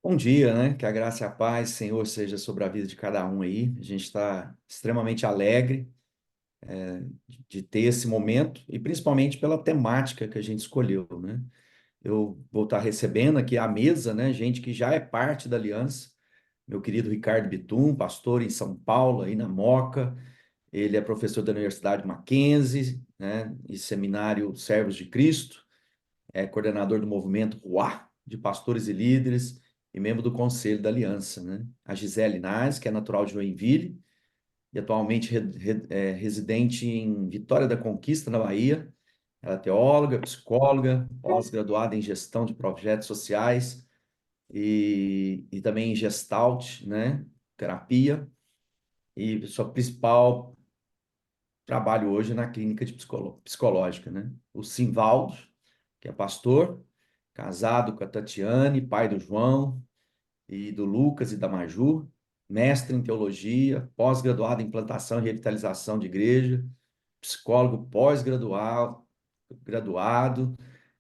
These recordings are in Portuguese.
Bom dia, né? Que a graça e a paz, Senhor, seja sobre a vida de cada um aí. A gente está extremamente alegre de ter esse momento e principalmente pela temática que a gente escolheu, né? Eu vou estar recebendo aqui à mesa, né, gente que já é parte da aliança. Meu querido Ricardo Bitum, pastor em São Paulo, aí na Moca. Ele é professor da Universidade Mackenzie, né, e Seminário Servos de Cristo. É coordenador do movimento RUA, de pastores e líderes, e membro do Conselho da Aliança, né? A Gisele Nas, que é natural de Joinville, e atualmente é residente em Vitória da Conquista, na Bahia. Ela é teóloga, psicóloga, pós-graduada em gestão de projetos sociais e também em Gestalt, né? Terapia. E sua principal trabalho hoje na clínica de psicológica, né? O Simvaldo, que é pastor, casado com a Tatiane, pai do João e do Lucas e da Maju, mestre em teologia, pós-graduado em plantação e revitalização de igreja, psicólogo graduado,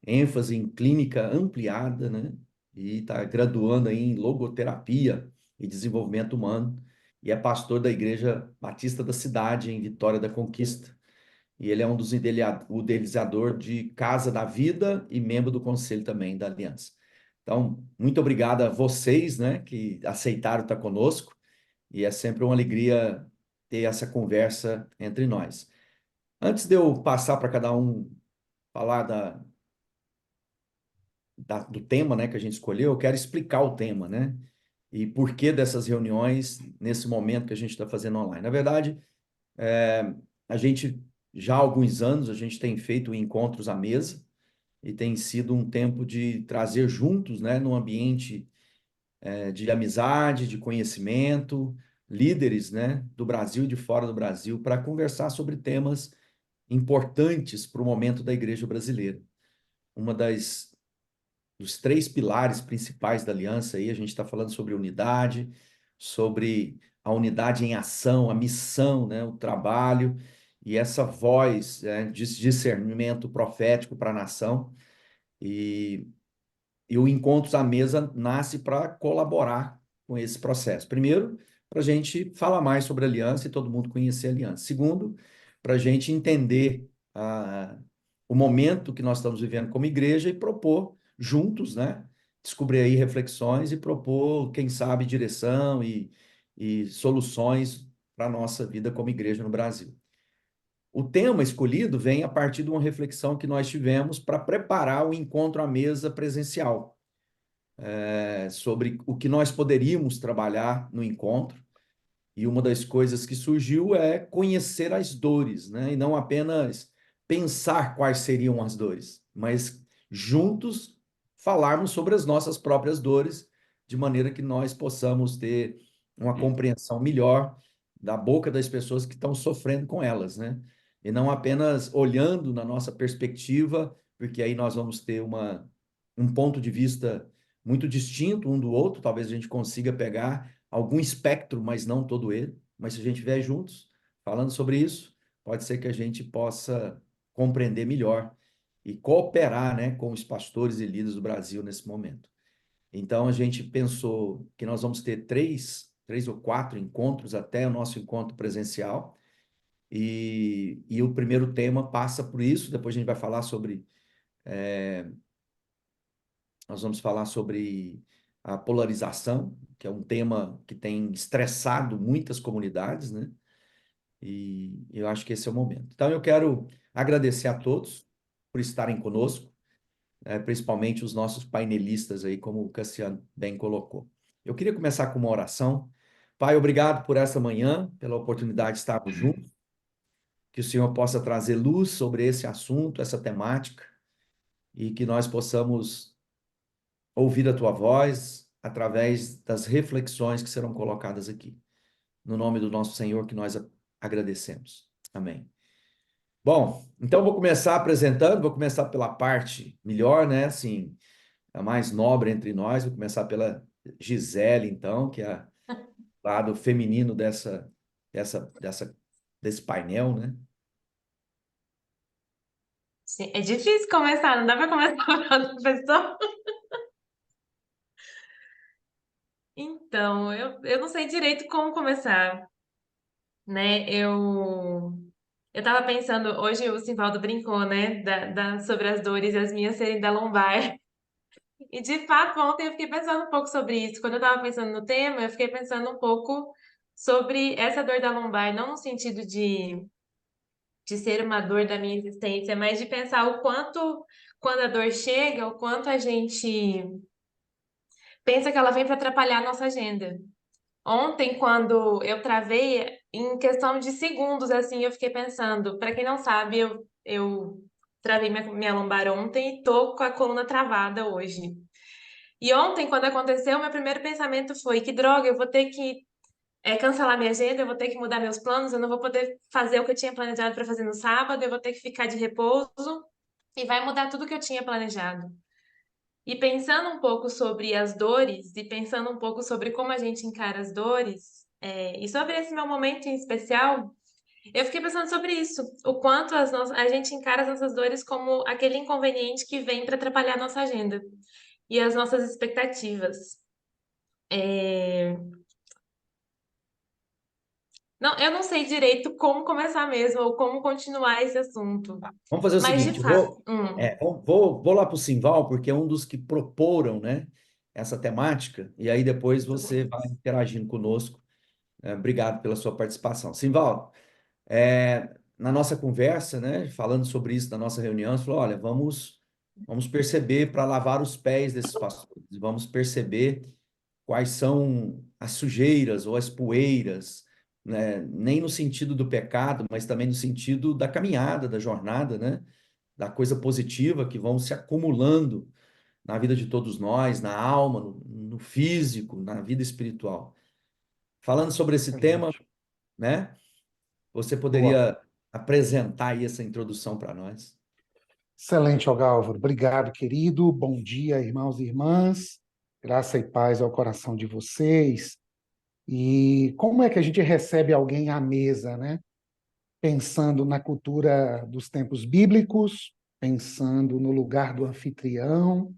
ênfase em clínica ampliada, né? E está graduando aí em logoterapia e desenvolvimento humano, e é pastor da Igreja Batista da Cidade, em Vitória da Conquista. E ele é um dos o idealizador de Casa da Vida e membro do conselho também da Aliança. Então, muito obrigado a vocês, né, que aceitaram estar conosco, e é sempre uma alegria ter essa conversa entre nós. Antes de eu passar para cada um falar do tema, né, que a gente escolheu, eu quero explicar o tema, né, e por que dessas reuniões nesse momento que a gente está fazendo online. Na verdade, a gente, já há alguns anos, a gente tem feito encontros à mesa, e tem sido um tempo de trazer juntos, né, num ambiente de amizade, de conhecimento, líderes, né, do Brasil e de fora do Brasil, para conversar sobre temas importantes para o momento da igreja brasileira. Uma dos três pilares principais da aliança aí, a gente está falando sobre unidade, sobre a unidade em ação, a missão, né, o trabalho e essa voz, né, de discernimento profético para a nação. E E o Encontros à Mesa nasce para colaborar com esse processo. Primeiro, para a gente falar mais sobre a aliança e todo mundo conhecer a aliança. Segundo, para a gente entender o momento que nós estamos vivendo como igreja e propor juntos, né? Descobrir aí reflexões e propor, quem sabe, direção e soluções para a nossa vida como igreja no Brasil. O tema escolhido vem a partir de uma reflexão que nós tivemos para preparar o encontro à mesa presencial, sobre o que nós poderíamos trabalhar no encontro. E uma das coisas que surgiu é conhecer as dores, né? E não apenas pensar quais seriam as dores, mas juntos falarmos sobre as nossas próprias dores, de maneira que nós possamos ter uma compreensão melhor da boca das pessoas que estão sofrendo com elas, né? E não apenas olhando na nossa perspectiva, porque aí nós vamos ter um ponto de vista muito distinto um do outro, talvez a gente consiga pegar algum espectro, mas não todo ele. Mas se a gente estiver juntos falando sobre isso, pode ser que a gente possa compreender melhor e cooperar, né, com os pastores e líderes do Brasil nesse momento. Então a gente pensou que nós vamos ter três ou quatro encontros até o nosso encontro presencial. E o primeiro tema passa por isso. Depois a gente vai falar sobre nós vamos falar sobre a polarização, que é um tema que tem estressado muitas comunidades, né? E eu acho que esse é o momento. Então, eu quero agradecer a todos por estarem conosco, principalmente os nossos painelistas aí, como o Cassiano bem colocou. Eu queria começar com uma oração. Pai, obrigado por essa manhã, pela oportunidade de estarmos juntos, que o Senhor possa trazer luz sobre esse assunto, essa temática, e que nós possamos ouvir a tua voz através das reflexões que serão colocadas aqui. No nome do nosso Senhor que nós agradecemos. Amém. Bom, então vou começar apresentando, vou começar pela parte melhor, né? Assim, a mais nobre entre nós, vou começar pela Gisele, então, que é o lado feminino desse painel, né? Sim, é difícil começar, não dá para começar para outra pessoa. Então, eu não sei direito como começar, né? Eu tava pensando, hoje o Simvaldo brincou, né, sobre as dores e as minhas serem da lombar. E de fato, ontem eu fiquei pensando um pouco sobre isso. Quando eu tava pensando no tema, eu fiquei pensando um pouco sobre essa dor da lombar, não no sentido de ser uma dor da minha existência, mas de pensar o quanto, quando a dor chega, o quanto a gente pensa que ela vem para atrapalhar a nossa agenda. Ontem, quando eu travei, em questão de segundos, assim, eu fiquei pensando. Para quem não sabe, eu travei minha lombar ontem e tô com a coluna travada hoje. E ontem, quando aconteceu, meu primeiro pensamento foi: que droga, eu vou ter que cancelar minha agenda, eu vou ter que mudar meus planos, eu não vou poder fazer o que eu tinha planejado para fazer no sábado, eu vou ter que ficar de repouso e vai mudar tudo que eu tinha planejado. E pensando um pouco sobre as dores e pensando um pouco sobre como a gente encara as dores, e sobre esse meu momento em especial, eu fiquei pensando sobre isso, o quanto a gente encara as nossas dores como aquele inconveniente que vem para atrapalhar a nossa agenda e as nossas expectativas. É, Não, eu não sei direito como começar mesmo ou como continuar esse assunto, Vamos fazer o mas de seguinte, fato, vou lá para o Simval, porque é um dos que proporam, né, essa temática, e aí depois você vai interagindo conosco. Obrigado pela sua participação. Simval, na nossa conversa, né, falando sobre isso na nossa reunião, você falou, olha, vamos perceber para lavar os pés desses pastores, vamos perceber quais são as sujeiras ou as poeiras, né, nem no sentido do pecado, mas também no sentido da caminhada, da jornada, né, da coisa positiva que vão se acumulando na vida de todos nós, na alma, no físico, na vida espiritual. Falando sobre esse tema, Excelente. né? Você Boa. poderia apresentar aí essa introdução para nós? Excelente, Ogálvaro. Obrigado, querido. Bom dia, irmãos e irmãs. Graça e paz ao coração de vocês. E como é que a gente recebe alguém à mesa, né? Pensando na cultura dos tempos bíblicos, pensando no lugar do anfitrião,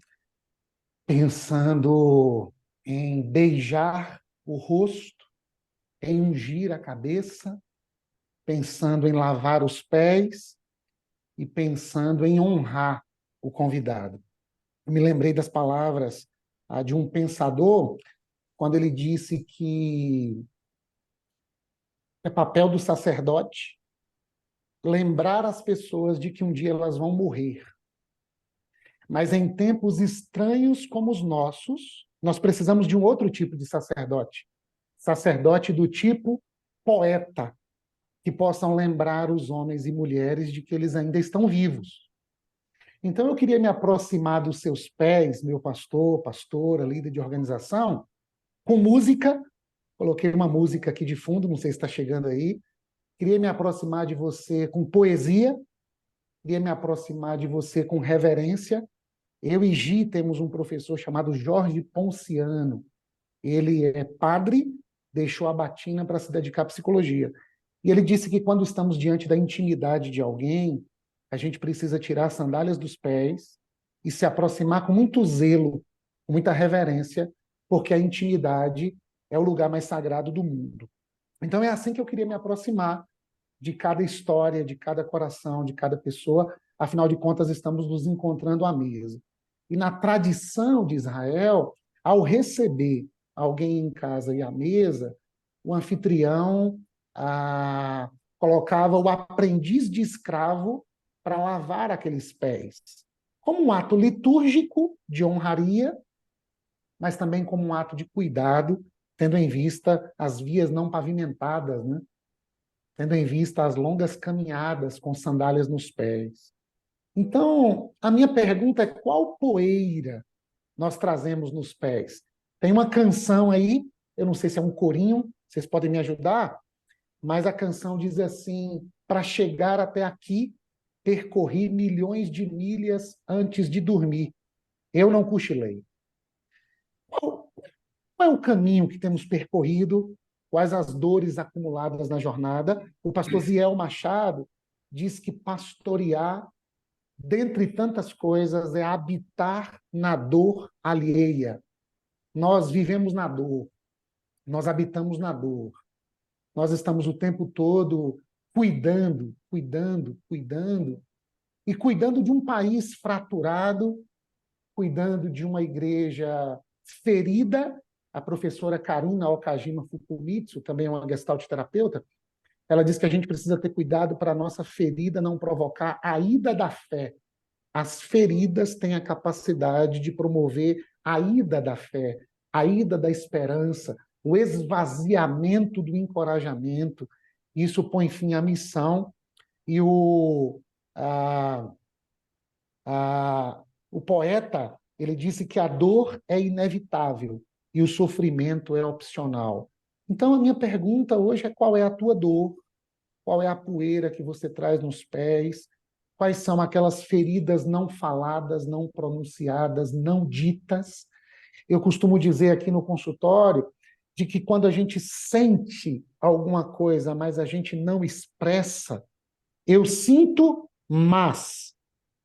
pensando em beijar o rosto, em ungir a cabeça, pensando em lavar os pés e pensando em honrar o convidado. Eu me lembrei das palavras de um pensador, quando ele disse que é papel do sacerdote lembrar as pessoas de que um dia elas vão morrer. Mas em tempos estranhos como os nossos, nós precisamos de um outro tipo de sacerdote. Sacerdote do tipo poeta, que possam lembrar os homens e mulheres de que eles ainda estão vivos. Então eu queria me aproximar dos seus pés, meu pastor, pastora, líder de organização, com música. Coloquei uma música aqui de fundo, não sei se está chegando aí. Queria me aproximar de você com poesia, queria me aproximar de você com reverência. Eu e Gi temos um professor chamado Jorge Ponciano. Ele é padre, deixou a batina para se dedicar à psicologia. E ele disse que quando estamos diante da intimidade de alguém, a gente precisa tirar as sandálias dos pés e se aproximar com muito zelo, com muita reverência, porque a intimidade é o lugar mais sagrado do mundo. Então é assim que eu queria me aproximar de cada história, de cada coração, de cada pessoa. Afinal de contas, estamos nos encontrando à mesa. E na tradição de Israel, ao receber alguém em casa e à mesa, o anfitrião colocava o aprendiz de escravo para lavar aqueles pés, como um ato litúrgico de honraria, mas também como um ato de cuidado, tendo em vista as vias não pavimentadas, né? Tendo em vista as longas caminhadas com sandálias nos pés. Então, a minha pergunta é: qual poeira nós trazemos nos pés? Tem uma canção aí, eu não sei se é um corinho, vocês podem me ajudar, mas a canção diz assim: para chegar até aqui, percorri milhões de milhas antes de dormir. Eu não cochilei. Qual é o caminho que temos percorrido? Quais as dores acumuladas na jornada? O pastor Ziel Machado diz que pastorear, dentre tantas coisas, é habitar na dor alheia. Nós vivemos na dor, nós habitamos na dor, nós estamos o tempo todo cuidando, cuidando, cuidando, e cuidando de um país fraturado, cuidando de uma igreja ferida. A professora Karuna Okajima Fukumitsu, também é uma gestalt terapeuta, ela diz que a gente precisa ter cuidado para a nossa ferida não provocar a ida da fé. As feridas têm a capacidade de promover a ida da fé, a ida da esperança, o esvaziamento do encorajamento. Isso põe fim à missão e a, o poeta, ele disse que a dor é inevitável e o sofrimento é opcional. Então, a minha pergunta hoje é: qual é a tua dor? Qual é a poeira que você traz nos pés? Quais são aquelas feridas não faladas, não pronunciadas, não ditas? Eu costumo dizer aqui no consultório de que quando a gente sente alguma coisa, mas a gente não expressa, eu sinto, mas.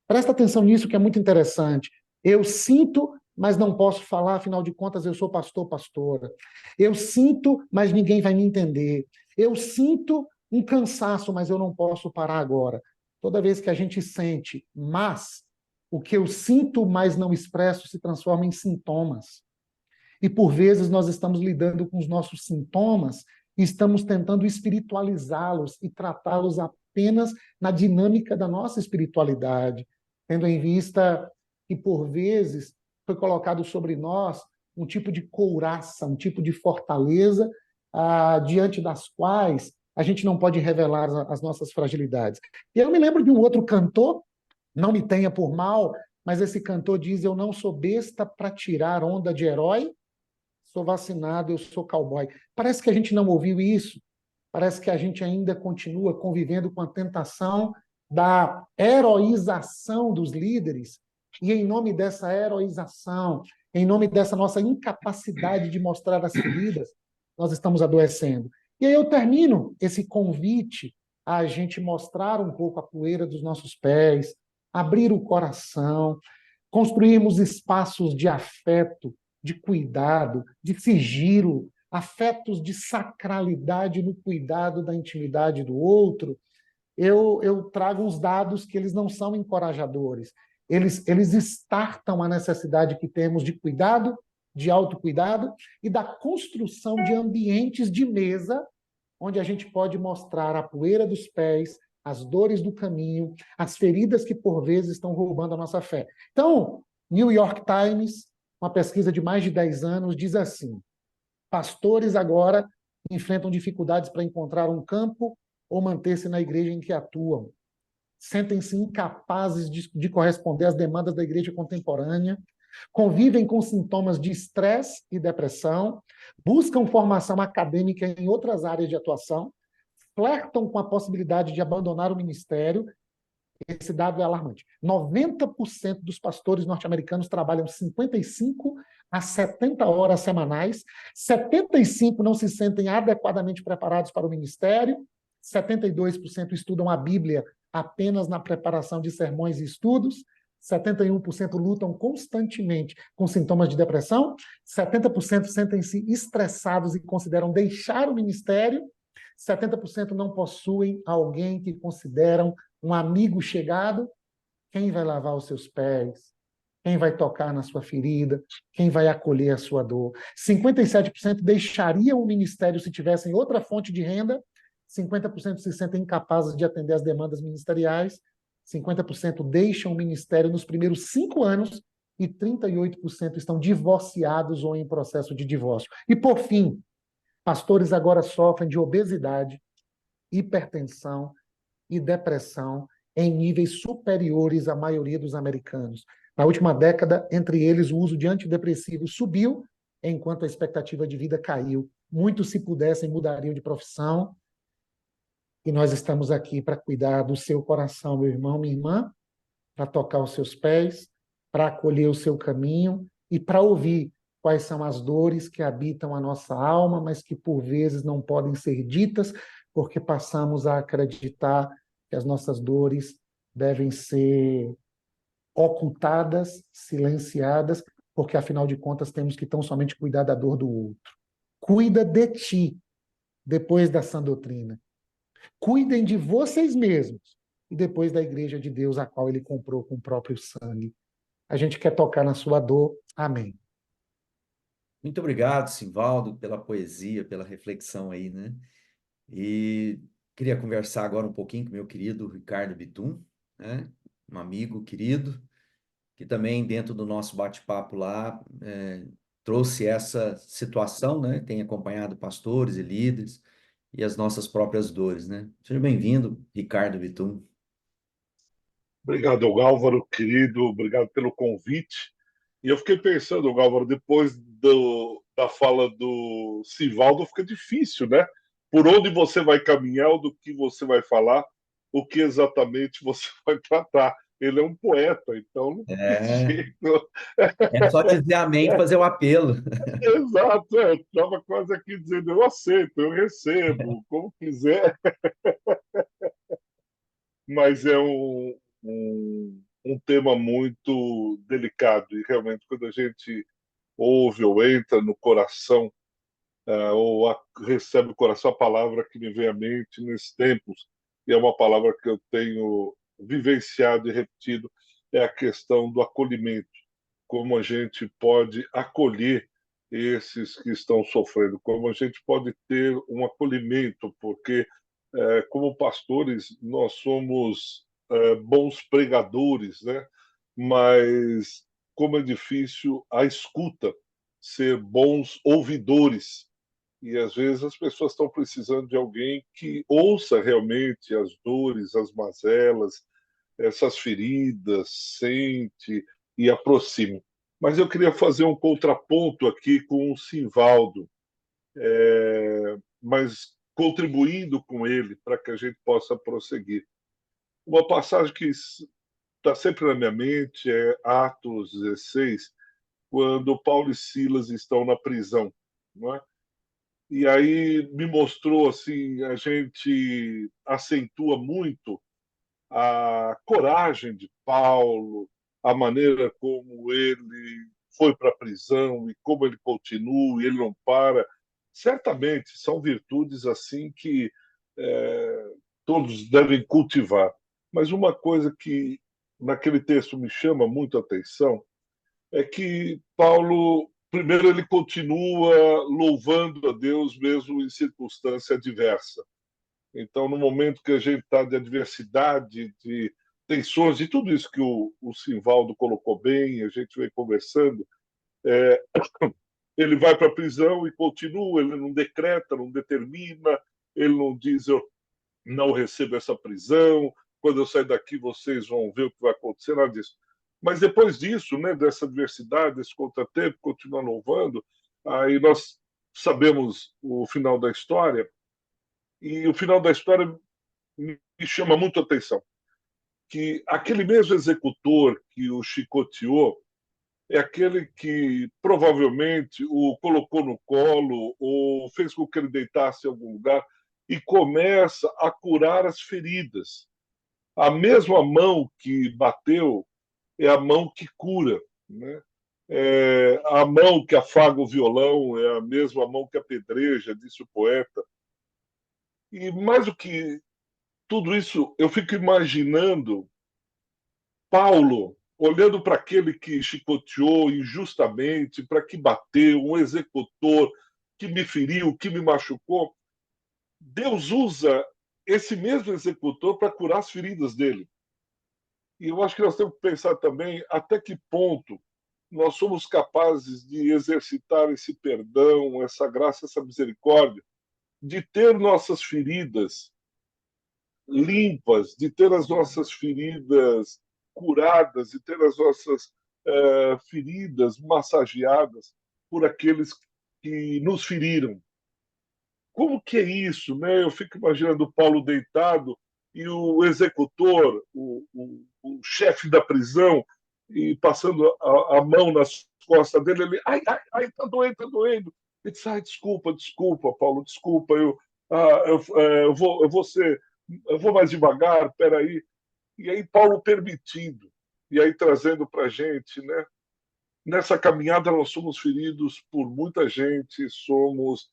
Presta atenção nisso, que é muito interessante. Eu sinto, mas não posso falar, afinal de contas eu sou pastor, pastora. Eu sinto, mas ninguém vai me entender. Eu sinto um cansaço, mas eu não posso parar agora. Toda vez que a gente sente, mas o que eu sinto, mas não expresso, se transforma em sintomas. E por vezes nós estamos lidando com os nossos sintomas e estamos tentando espiritualizá-los e tratá-los apenas na dinâmica da nossa espiritualidade, tendo em vista que, por vezes, foi colocado sobre nós um tipo de couraça, um tipo de fortaleza, diante das quais a gente não pode revelar as nossas fragilidades. E eu me lembro de um outro cantor, não me tenha por mal, mas esse cantor diz: eu não sou besta para tirar onda de herói, sou vacinado, eu sou cowboy. Parece que a gente não ouviu isso, parece que a gente ainda continua convivendo com a tentação da heroização dos líderes, e em nome dessa heroização, em nome dessa nossa incapacidade de mostrar as feridas, nós estamos adoecendo. E aí eu termino esse convite a gente mostrar um pouco a poeira dos nossos pés, abrir o coração, construirmos espaços de afeto, de cuidado, de sigilo, afetos de sacralidade no cuidado da intimidade do outro. Eu trago uns dados que eles não são encorajadores. Eles estartam a necessidade que temos de cuidado, de autocuidado e da construção de ambientes de mesa onde a gente pode mostrar a poeira dos pés, as dores do caminho, as feridas que por vezes estão roubando a nossa fé. Então, New York Times, uma pesquisa de mais de 10 anos, diz assim: pastores agora enfrentam dificuldades para encontrar um campo ou manter-se na igreja em que atuam. Sentem-se incapazes de corresponder às demandas da igreja contemporânea, convivem com sintomas de estresse e depressão, buscam formação acadêmica em outras áreas de atuação, flertam com a possibilidade de abandonar o ministério. Esse dado é alarmante. 90% dos pastores norte-americanos trabalham 55 a 70 horas semanais, 75% não se sentem adequadamente preparados para o ministério, 72% estudam a Bíblia apenas na preparação de sermões e estudos, 71% lutam constantemente com sintomas de depressão, 70% sentem-se estressados e consideram deixar o ministério, 70% não possuem alguém que consideram um amigo chegado. Quem vai lavar os seus pés? Quem vai tocar na sua ferida? Quem vai acolher a sua dor? 57% deixariam o ministério se tivessem outra fonte de renda, 50% se sentem incapazes de atender às demandas ministeriais, 50% deixam o ministério nos primeiros 5 anos e 38% estão divorciados ou em processo de divórcio. E, por fim, pastores agora sofrem de obesidade, hipertensão e depressão em níveis superiores à maioria dos americanos. Na última década, entre eles, o uso de antidepressivos subiu, enquanto a expectativa de vida caiu. Muitos, se pudessem, mudariam de profissão. E nós estamos aqui para cuidar do seu coração, meu irmão, minha irmã, para tocar os seus pés, para acolher o seu caminho e para ouvir quais são as dores que habitam a nossa alma, mas que por vezes não podem ser ditas, porque passamos a acreditar que as nossas dores devem ser ocultadas, silenciadas, porque afinal de contas temos que tão somente cuidar da dor do outro. Cuida de ti, depois da sã doutrina. Cuidem de vocês mesmos, e depois da igreja de Deus, a qual ele comprou com o próprio sangue. A gente quer tocar na sua dor. Amém. Muito obrigado, Simvaldo, pela poesia, pela reflexão aí, né? E queria conversar agora um pouquinho com meu querido Ricardo Bitum, né? Um amigo querido, que também dentro do nosso bate-papo lá trouxe essa situação, né? Tem acompanhado pastores e líderes e as nossas próprias dores, né? Seja bem-vindo, Ricardo Bitum. Obrigado, Gálvaro, querido, obrigado pelo convite. E eu fiquei pensando, Gálvaro, depois da fala do Sivaldo, fica difícil, né? Por onde você vai caminhar, do que você vai falar, o que exatamente você vai tratar. Ele é um poeta, então não tem É, jeito. é só dizer amém e fazer o apelo. Exato, eu estava quase aqui dizendo, eu aceito, eu recebo, como quiser. Mas é um tema muito delicado e realmente quando a gente ouve ou entra no coração recebe o coração, a palavra que me vem à mente nesses tempos, e é uma palavra que eu tenho vivenciado e repetido, é a questão do acolhimento. Como a gente pode acolher esses que estão sofrendo, como a gente pode ter um acolhimento, porque, como pastores, nós somos bons pregadores, né? Mas como é difícil a escuta, ser bons ouvidores. E às vezes as pessoas estão precisando de alguém que ouça realmente as dores, as mazelas, essas feridas, sente e aproxime. Mas eu queria fazer um contraponto aqui com o Simvaldo, mas contribuindo com ele para que a gente possa prosseguir. Uma passagem que está sempre na minha mente é Atos 16, quando Paulo e Silas estão na prisão, não é? E aí me mostrou assim, a gente acentua muito a coragem de Paulo, a maneira como ele foi para a prisão e como ele continua, e ele não para. Certamente são virtudes assim que todos devem cultivar. Mas uma coisa que naquele texto me chama muito a atenção é que Paulo, primeiro, ele continua louvando a Deus mesmo em circunstância adversa. Então, no momento que a gente está de adversidade, de tensões, de tudo isso que o Simvaldo colocou bem, a gente vem conversando, ele vai para a prisão e continua, ele não decreta, não determina, ele não diz eu não recebo essa prisão, quando eu sair daqui vocês vão ver o que vai acontecer, nada disso. Mas depois disso, né, dessa adversidade, desse contratempo, continua louvando, aí nós sabemos o final da história, e o final da história me chama muito a atenção, que aquele mesmo executor que o chicoteou é aquele que provavelmente o colocou no colo ou fez com que ele deitasse em algum lugar e começa a curar as feridas. A mesma mão que bateu é a mão que cura, né? A mão que afaga o violão é a mesma mão que apedreja, disse o poeta. E mais do que tudo isso, eu fico imaginando Paulo olhando para aquele que chicoteou injustamente, para que bateu, um executor que me feriu, que me machucou. Deus usa esse mesmo executor para curar as feridas dele. E eu acho que nós temos que pensar também até que ponto nós somos capazes de exercitar esse perdão, essa graça, essa misericórdia, de ter nossas feridas limpas, de ter as nossas feridas curadas, de ter as nossas feridas massageadas por aqueles que nos feriram. Como que é isso, né? Eu fico imaginando o Paulo deitado e o executor, o chefe da prisão, e passando a mão nas costas dele, ele, ai, tá doendo, tá doendo. Ele diz, ai, desculpa, Paulo, desculpa, eu vou mais devagar, peraí. E aí Paulo permitindo, e aí trazendo para a gente, né? Nessa caminhada, nós somos feridos por muita gente, somos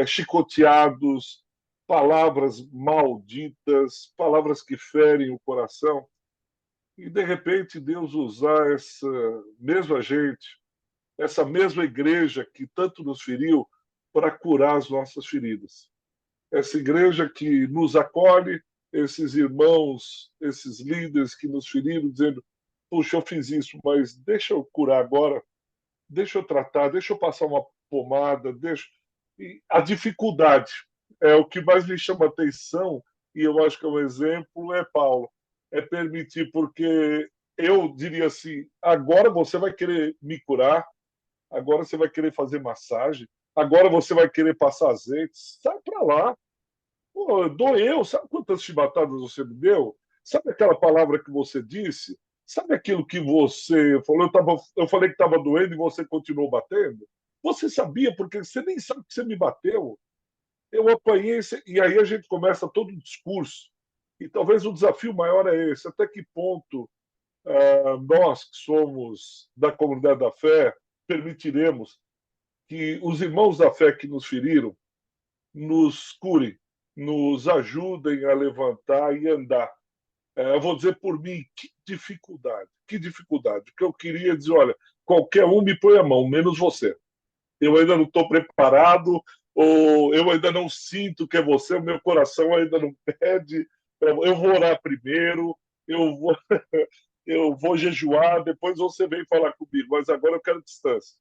chicoteados, palavras malditas, palavras que ferem o coração. E, de repente, Deus usar essa mesma gente, essa mesma igreja que tanto nos feriu, para curar as nossas feridas. Essa igreja que nos acolhe, esses irmãos, esses líderes que nos feriram, dizendo: puxa, eu fiz isso, mas deixa eu curar agora, deixa eu tratar, deixa eu passar uma pomada, deixa. E a dificuldade é o que mais me chama atenção, e eu acho que é um exemplo, é Paulo. É permitir, porque eu diria assim: agora você vai querer me curar, agora você vai querer fazer massagem, agora você vai querer passar azeite, sai para lá. Pô, doeu, sabe quantas chibatadas você me deu? Sabe aquela palavra que você disse? Sabe aquilo que você falou? Eu falei que estava doendo e você continuou batendo? Você sabia, porque você nem sabe que você me bateu. Eu apanhei, e aí a gente começa todo o discurso. E talvez o desafio maior é esse: até que ponto nós, que somos da comunidade da fé, permitiremos que os irmãos da fé que nos feriram nos curem, nos ajudem a levantar e andar. Eu vou dizer por mim, que dificuldade, que dificuldade. Porque eu queria dizer: olha, qualquer um me põe a mão, menos você. Eu ainda não estou preparado, ou eu ainda não sinto que é você, o meu coração ainda não pede. Eu vou orar primeiro, eu vou, eu vou jejuar, depois você vem falar comigo, mas agora eu quero distância.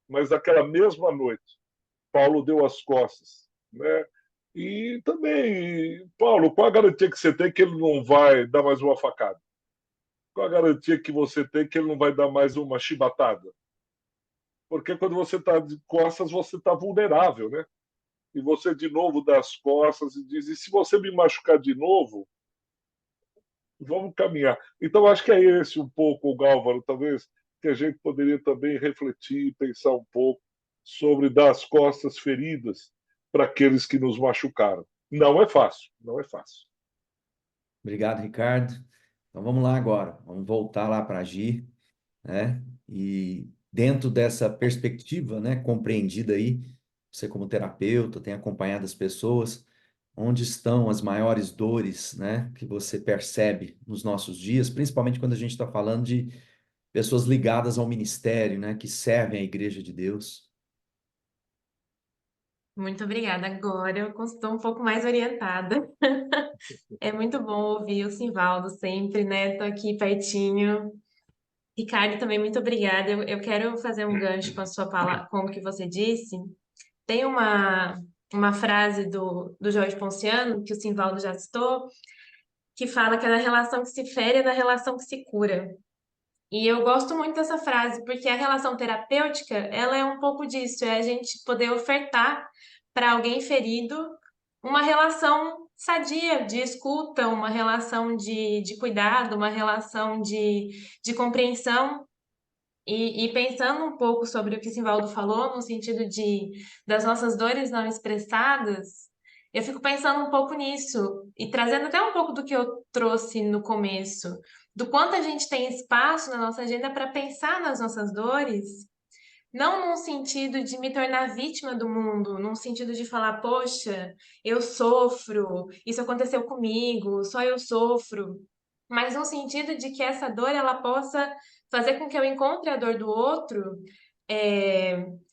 Mas naquela mesma noite, Paulo deu as costas, né? E também, Paulo, qual a garantia que você tem que ele não vai dar mais uma facada? Qual a garantia que você tem que ele não vai dar mais uma chibatada? Porque quando você está de costas, você está vulnerável, né? E você de novo dá as costas e diz: e se você me machucar de novo, vamos caminhar. Então, acho que é esse um pouco, Gálvaro, talvez, que a gente poderia também refletir, pensar um pouco sobre dar as costas feridas para aqueles que nos machucaram. Não é fácil, não é fácil. Obrigado, Ricardo. Então vamos lá agora, vamos voltar lá para agir, né? E dentro dessa perspectiva, né, compreendida aí, você como terapeuta tem acompanhado as pessoas, onde estão as maiores dores, né, que você percebe nos nossos dias, principalmente quando a gente está falando de pessoas ligadas ao ministério, né, que servem a Igreja de Deus. Muito obrigada. Agora eu estou um pouco mais orientada. É muito bom ouvir o Simvaldo sempre, né? Estou aqui pertinho. Ricardo, também muito obrigada. Eu quero fazer um gancho com a sua palavra, com o que você disse. Tem uma frase do Jorge Ponciano, que o Simvaldo já citou, que fala que é na relação que se fere é na relação que se cura. E eu gosto muito dessa frase, porque a relação terapêutica, ela é um pouco disso, é a gente poder ofertar para alguém ferido uma relação sadia, de escuta, uma relação de cuidado, uma relação de compreensão. E pensando um pouco sobre o que Simvaldo falou, no sentido das nossas dores não expressadas, eu fico pensando um pouco nisso e trazendo até um pouco do que eu trouxe no começo, do quanto a gente tem espaço na nossa agenda para pensar nas nossas dores, não num sentido de me tornar vítima do mundo, num sentido de falar, poxa, eu sofro, isso aconteceu comigo, só eu sofro, mas no sentido de que essa dor ela possa fazer com que eu encontre a dor do outro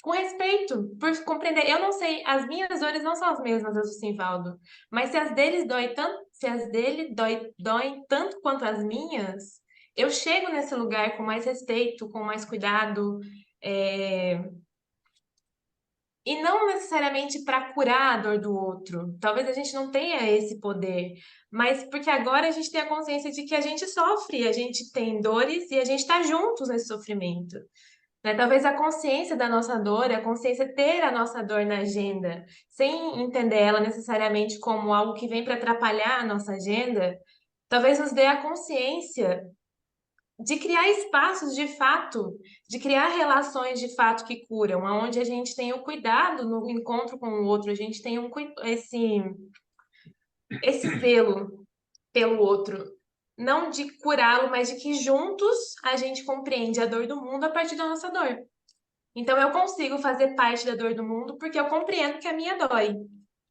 com respeito, por compreender. Eu não sei, as minhas dores não são as mesmas as do Simvaldo, mas se as deles dói tanto, se as dele doem tanto quanto as minhas, eu chego nesse lugar com mais respeito, com mais cuidado, é, e não necessariamente para curar a dor do outro. Talvez a gente não tenha esse poder, mas porque agora a gente tem a consciência de que a gente sofre, a gente tem dores e a gente está juntos nesse sofrimento. Né? Talvez a consciência da nossa dor, a consciência ter a nossa dor na agenda, sem entender ela necessariamente como algo que vem para atrapalhar a nossa agenda, talvez nos dê a consciência de criar espaços de fato, de criar relações de fato que curam, onde a gente tem o cuidado no encontro com o outro, a gente tem esse zelo pelo outro. não de curá-lo, mas de que juntos a gente compreende a dor do mundo a partir da nossa dor. Então eu consigo fazer parte da dor do mundo porque eu compreendo que a minha dói.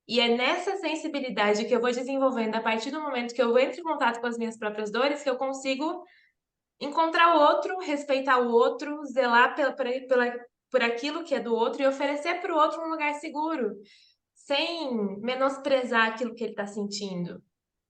E é nessa sensibilidade que eu vou desenvolvendo a partir do momento que eu entro em contato com as minhas próprias dores que eu consigo encontrar o outro, respeitar o outro, zelar por aquilo que é do outro e oferecer para o outro um lugar seguro, sem menosprezar aquilo que ele está sentindo.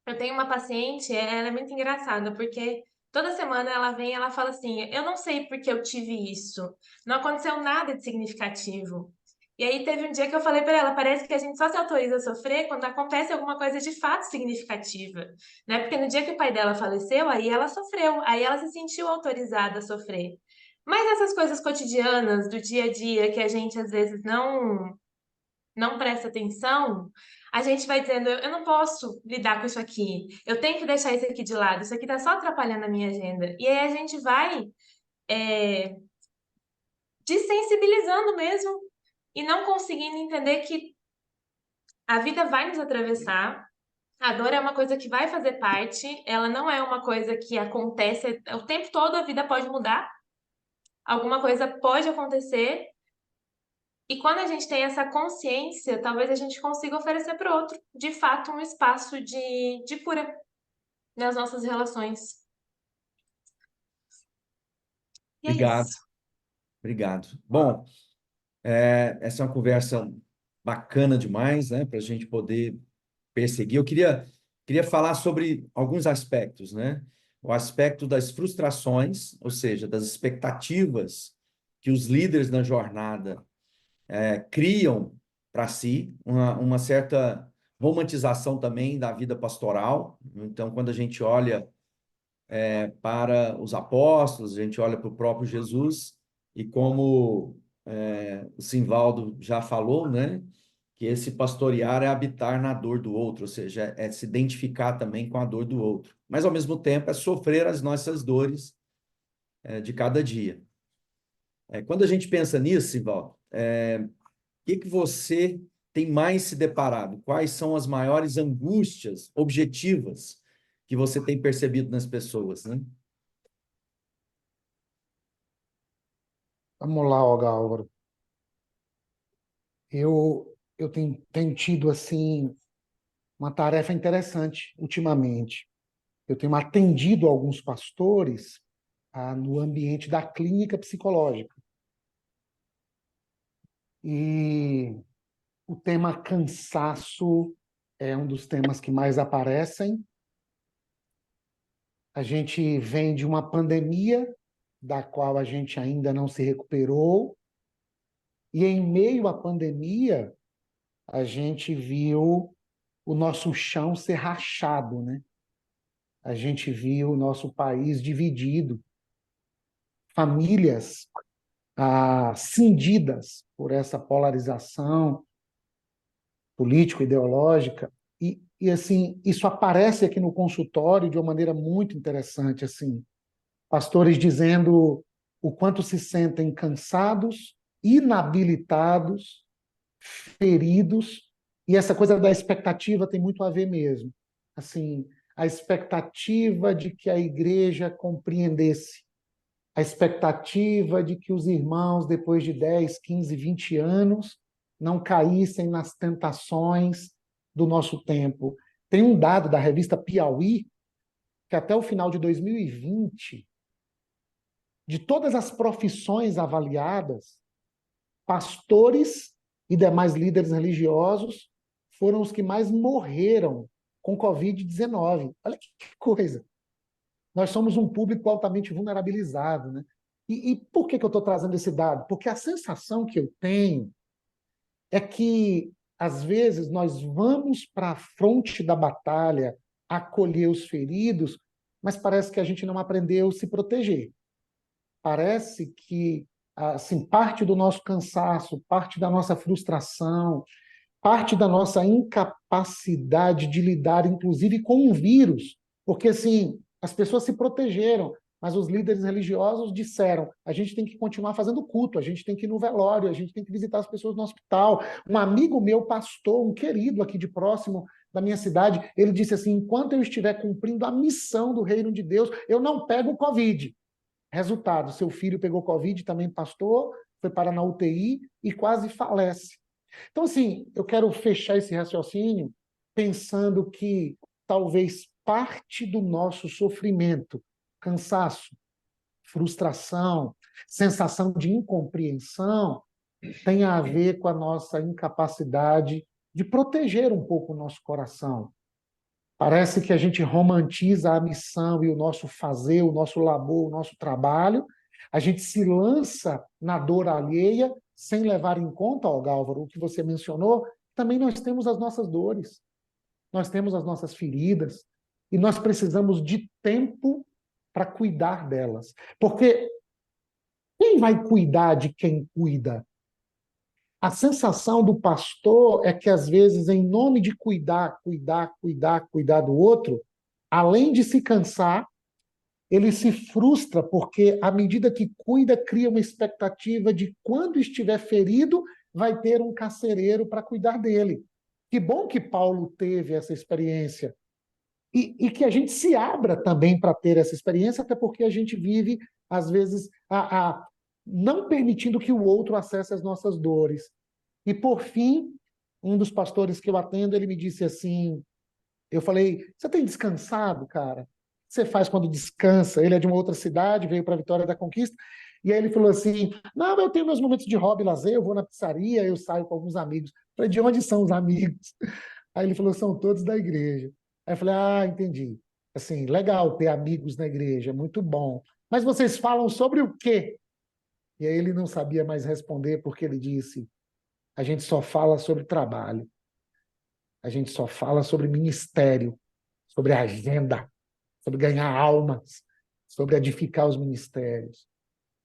Eu tenho uma paciente, ela é muito engraçada, porque toda semana ela vem e ela fala assim: eu não sei porque eu tive isso, não aconteceu nada de significativo. E aí teve um dia que eu falei para ela, parece que a gente só se autoriza a sofrer quando acontece alguma coisa de fato significativa, né? Porque no dia que o pai dela faleceu, aí ela sofreu, aí ela se sentiu autorizada a sofrer. Mas essas coisas cotidianas do dia a dia que a gente às vezes não presta atenção, a gente vai dizendo, eu não posso lidar com isso aqui, eu tenho que deixar isso aqui de lado, isso aqui está só atrapalhando a minha agenda. E aí a gente vai desensibilizando mesmo e não conseguindo entender que a vida vai nos atravessar, a dor é uma coisa que vai fazer parte, ela não é uma coisa que acontece o tempo todo, a vida pode mudar, alguma coisa pode acontecer. E quando a gente tem essa consciência, talvez a gente consiga oferecer para o outro, de fato, um espaço de cura nas nossas relações. E é Obrigado, isso. obrigado. Bom, essa é uma conversa bacana demais, né, para a gente poder perseguir. Eu queria falar sobre alguns aspectos, né? O aspecto das frustrações, ou seja, das expectativas que os líderes na jornada criam para si, uma certa romantização também da vida pastoral. Então, quando a gente olha para os apóstolos, a gente olha para o próprio Jesus, e como o Simvaldo já falou, né? Que esse pastorear é habitar na dor do outro, ou seja, é se identificar também com a dor do outro. Mas, ao mesmo tempo, é sofrer as nossas dores de cada dia. Quando a gente pensa nisso, Simvaldo, o que você tem mais se deparado? Quais são as maiores angústias objetivas que você tem percebido nas pessoas, né? Vamos lá, Olga Álvaro. Eu tenho tido assim uma tarefa interessante ultimamente. Eu tenho atendido alguns pastores no ambiente da clínica psicológica. E o tema cansaço é um dos temas que mais aparecem. A gente vem de uma pandemia da qual a gente ainda não se recuperou. E em meio à pandemia, a gente viu o nosso chão ser rachado, né? A gente viu o nosso país dividido, famílias cindidas por essa polarização político-ideológica. E assim, isso aparece aqui no consultório de uma maneira muito interessante, assim, pastores dizendo o quanto se sentem cansados, inabilitados, feridos, e essa coisa da expectativa tem muito a ver mesmo. Assim, a expectativa de que a igreja compreendesse, a expectativa de que os irmãos, depois de 10, 15, 20 anos, não caíssem nas tentações do nosso tempo. Tem um dado da revista Piauí, que até o final de 2020, de todas as profissões avaliadas, pastores e demais líderes religiosos foram os que mais morreram com Covid-19. Olha que coisa! Nós somos um público altamente vulnerabilizado, né? E por que eu estou trazendo esse dado? Porque a sensação que eu tenho é que, às vezes, nós vamos para a fronte da batalha acolher os feridos, mas parece que a gente não aprendeu a se proteger. Parece que assim, parte do nosso cansaço, parte da nossa frustração, parte da nossa incapacidade de lidar, inclusive, com um vírus, porque assim, as pessoas se protegeram, mas os líderes religiosos disseram: a gente tem que continuar fazendo culto, a gente tem que ir no velório, a gente tem que visitar as pessoas no hospital. Um amigo meu, pastor, um querido aqui de próximo, da minha cidade, ele disse assim, enquanto eu estiver cumprindo a missão do reino de Deus, eu não pego o Covid. Resultado, seu filho pegou Covid, também pastor, foi parar na UTI e quase falece. Então, assim, eu quero fechar esse raciocínio pensando que talvez parte do nosso sofrimento, cansaço, frustração, sensação de incompreensão, tenha a ver com a nossa incapacidade de proteger um pouco o nosso coração. Parece que a gente romantiza a missão e o nosso fazer, o nosso labor, o nosso trabalho. A gente se lança na dor alheia sem levar em conta, ó, Gálvaro, o que você mencionou, também nós temos as nossas dores, nós temos as nossas feridas e nós precisamos de tempo para cuidar delas. Porque quem vai cuidar de quem cuida? A sensação do pastor é que, às vezes, em nome de cuidar do outro, além de se cansar, ele se frustra, porque, à medida que cuida, cria uma expectativa de quando estiver ferido, vai ter um carcereiro para cuidar dele. Que bom que Paulo teve essa experiência. E que a gente se abra também para ter essa experiência, até porque a gente vive, às vezes, não permitindo que o outro acesse as nossas dores. E, por fim, um dos pastores que eu atendo, ele me disse assim, eu falei, você tem descansado, cara? O que você faz quando descansa? Ele é de uma outra cidade, veio para a Vitória da Conquista, e aí ele falou assim, não, eu tenho meus momentos de hobby, lazer, eu vou na pizzaria, eu saio com alguns amigos. Eu falei, de onde são os amigos? Aí ele falou, são todos da igreja. Aí eu falei, entendi. Assim, legal ter amigos na igreja, muito bom. Mas vocês falam sobre o quê? E aí ele não sabia mais responder, porque ele disse, a gente só fala sobre trabalho. A gente só fala sobre ministério, sobre agenda, sobre ganhar almas, sobre edificar os ministérios.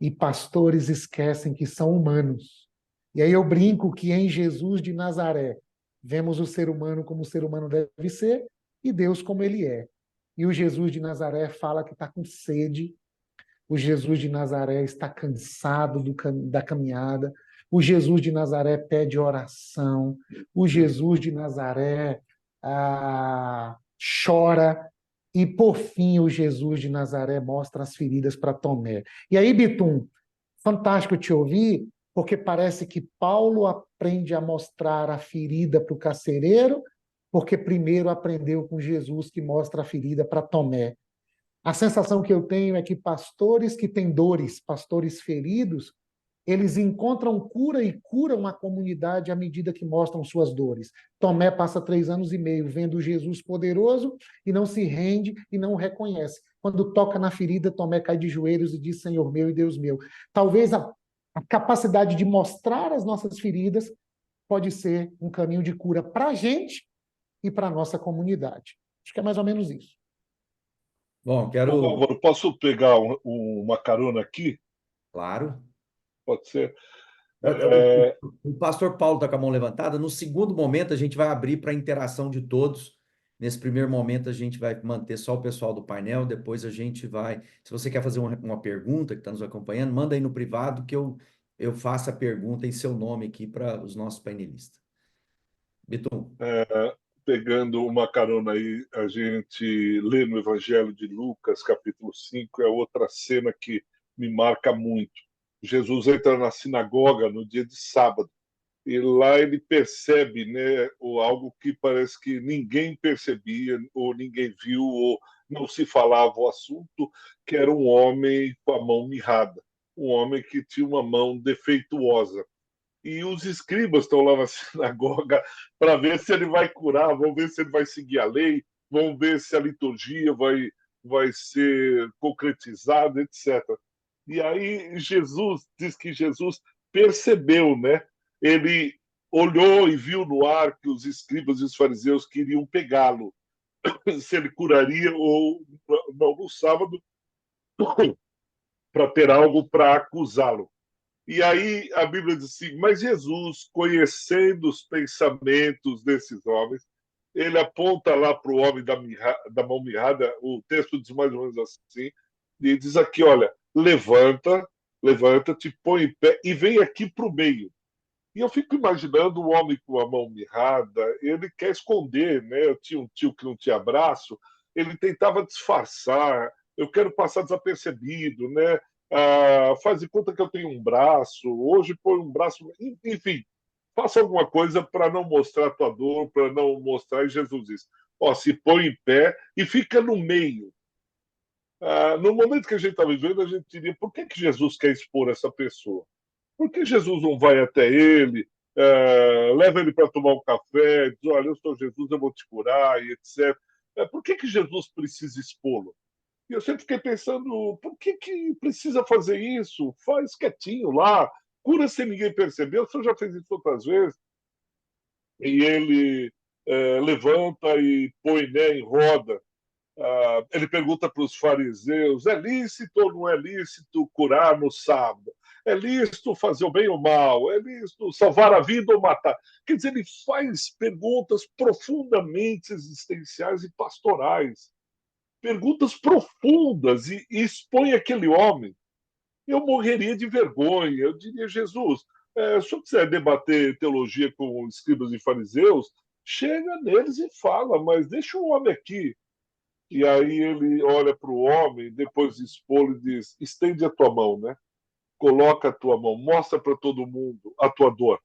E pastores esquecem que são humanos. E aí eu brinco que em Jesus de Nazaré vemos o ser humano como o ser humano deve ser e Deus como ele é. E o Jesus de Nazaré fala que está com sede, o Jesus de Nazaré está cansado da caminhada, o Jesus de Nazaré pede oração, o Jesus de Nazaré chora, e, por fim, o Jesus de Nazaré mostra as feridas para Tomé. E aí, Bitum, fantástico te ouvir, porque parece que Paulo aprende a mostrar a ferida para o carcereiro, porque primeiro aprendeu com Jesus, que mostra a ferida para Tomé. A sensação que eu tenho é que pastores que têm dores, pastores feridos, eles encontram cura e curam a comunidade à medida que mostram suas dores. Tomé passa 3 anos e meio vendo Jesus poderoso e não se rende e não o reconhece. Quando toca na ferida, Tomé cai de joelhos e diz, Senhor meu e Deus meu. Talvez a capacidade de mostrar as nossas feridas pode ser um caminho de cura para a gente e para a nossa comunidade. Acho que é mais ou menos isso. Bom, Ô, quero... Álvaro, posso pegar uma carona aqui? Claro. Pode ser? O pastor Paulo está com a mão levantada. No segundo momento, a gente vai abrir para a interação de todos. Nesse primeiro momento, a gente vai manter só o pessoal do painel. Depois a gente vai... Se você quer fazer uma pergunta que está nos acompanhando, manda aí no privado que eu faço a pergunta em seu nome aqui para os nossos painelistas. Bitum. Pegando uma carona aí, a gente lê no Evangelho de Lucas, capítulo 5, é outra cena que me marca muito. Jesus entra na sinagoga no dia de sábado e lá ele percebe, né, algo que parece que ninguém percebia ou ninguém viu ou não se falava o assunto, que era um homem com a mão mirrada, um homem que tinha uma mão defeituosa. E os escribas estão lá na sinagoga para ver se ele vai curar, vão ver se ele vai seguir a lei, vão ver se a liturgia vai ser concretizada, etc. E aí Jesus diz que Jesus percebeu, né? Ele olhou e viu no ar que os escribas e os fariseus queriam pegá-lo, se ele curaria ou não no sábado, para ter algo para acusá-lo. E aí a Bíblia diz assim, mas Jesus, conhecendo os pensamentos desses homens, ele aponta lá para o homem da mão mirrada, o texto diz mais ou menos assim, e diz aqui, olha, levanta, te põe em pé e vem aqui para o meio. E eu fico imaginando o homem com a mão mirrada, ele quer esconder, né? Eu tinha um tio que não tinha braço, ele tentava disfarçar, eu quero passar desapercebido, né? Faz de conta que eu tenho um braço, hoje põe um braço, enfim, faça alguma coisa para não mostrar a tua dor, para não mostrar, e Jesus diz, ó, se põe em pé e fica no meio. No momento que a gente está vivendo, a gente diria, por que Jesus quer expor essa pessoa? Por que Jesus não vai até ele, leva ele para tomar um café, diz, olha, eu sou Jesus, eu vou te curar, e etc. Por que Jesus precisa expô-lo? E eu sempre fiquei pensando, por que precisa fazer isso? Faz quietinho lá, cura sem ninguém perceber. O senhor já fez isso outras vezes. E ele levanta e põe, né, em roda. Ele pergunta para os fariseus: é lícito ou não é lícito curar no sábado? É lícito fazer o bem ou o mal? É lícito salvar a vida ou matar? Quer dizer, ele faz perguntas profundamente existenciais e pastorais. Perguntas profundas e expõe aquele homem. Eu morreria de vergonha. Eu diria, Jesus, se o senhor quiser debater teologia com escribas e fariseus, chega neles e fala, mas deixa o homem aqui. E aí ele olha para o homem, depois de expô-lo e diz, estende a tua mão, né? Coloca a tua mão, mostra para todo mundo a tua dor.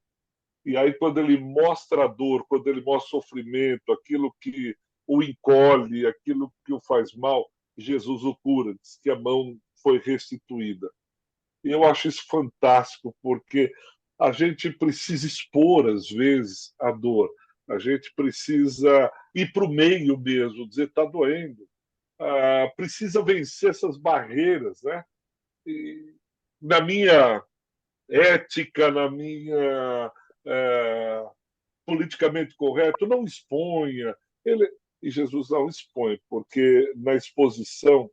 E aí quando ele mostra a dor, quando ele mostra o sofrimento, aquilo que o encolhe, aquilo que o faz mal, Jesus o cura, diz que a mão foi restituída. E eu acho isso fantástico, porque a gente precisa expor, às vezes, a dor. A gente precisa ir para o meio mesmo, dizer, está doendo. Precisa vencer essas barreiras, né? E na minha ética, na minha politicamente correto, não exponha. E Jesus não expõe, porque na exposição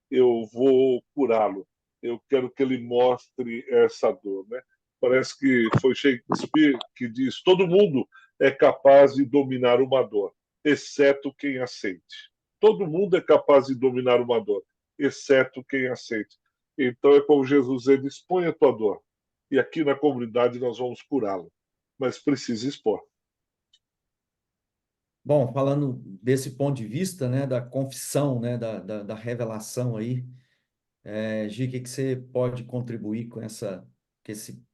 eu vou curá-lo. Eu quero que ele mostre essa dor, né? Parece que foi Shakespeare que diz: todo mundo é capaz de dominar uma dor, exceto quem aceite. Todo mundo é capaz de dominar uma dor, exceto quem aceite. Então é como Jesus ele expõe a tua dor. E aqui na comunidade nós vamos curá-la. Mas precisa expor. Bom, falando desse ponto de vista, né, da confissão, né, da revelação aí, Gi, o que você pode contribuir com esse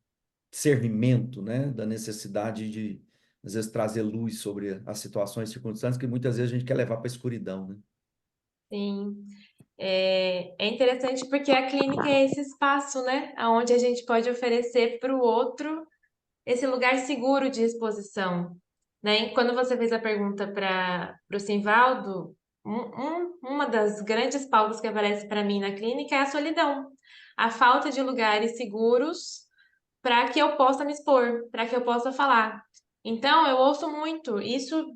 discernimento, né, da necessidade de, às vezes, trazer luz sobre as situações, circunstâncias que muitas vezes a gente quer levar para a escuridão, né? Sim. É interessante porque a clínica é esse espaço, né? Onde a gente pode oferecer para o outro esse lugar seguro de exposição, né? E quando você fez a pergunta para o Simvaldo, uma das grandes pautas que aparece para mim na clínica é a solidão, a falta de lugares seguros para que eu possa me expor, para que eu possa falar. Então, eu ouço muito isso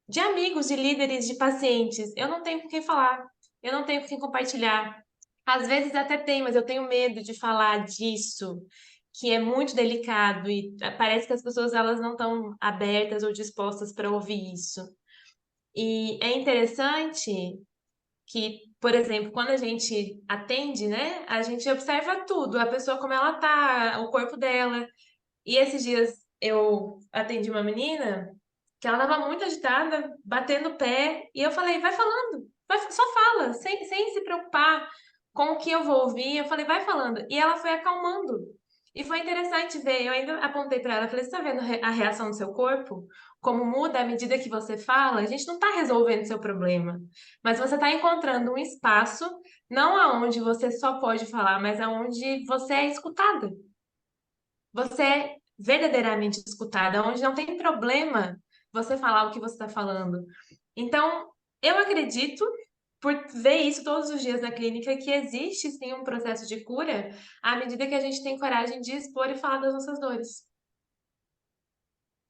de amigos, de líderes, de pacientes. Eu não tenho com quem falar, eu não tenho com quem compartilhar. Às vezes até tem, mas eu tenho medo de falar disso, que é muito delicado e parece que as pessoas elas não estão abertas ou dispostas para ouvir isso. E é interessante que, por exemplo, quando a gente atende, né, a gente observa tudo, a pessoa como ela tá, o corpo dela. E esses dias eu atendi uma menina que ela estava muito agitada, batendo o pé, e eu falei, vai falando, só fala, sem se preocupar com o que eu vou ouvir. Eu falei, vai falando. E ela foi acalmando. E foi interessante ver, eu ainda apontei para ela, falei, você está vendo a reação do seu corpo? Como muda à medida que você fala? A gente não está resolvendo seu problema, mas você está encontrando um espaço, não aonde você só pode falar, mas aonde você é escutada. Você é verdadeiramente escutada, onde não tem problema você falar o que você está falando. Então, eu acredito, por ver isso todos os dias na clínica, que existe sim um processo de cura à medida que a gente tem coragem de expor e falar das nossas dores.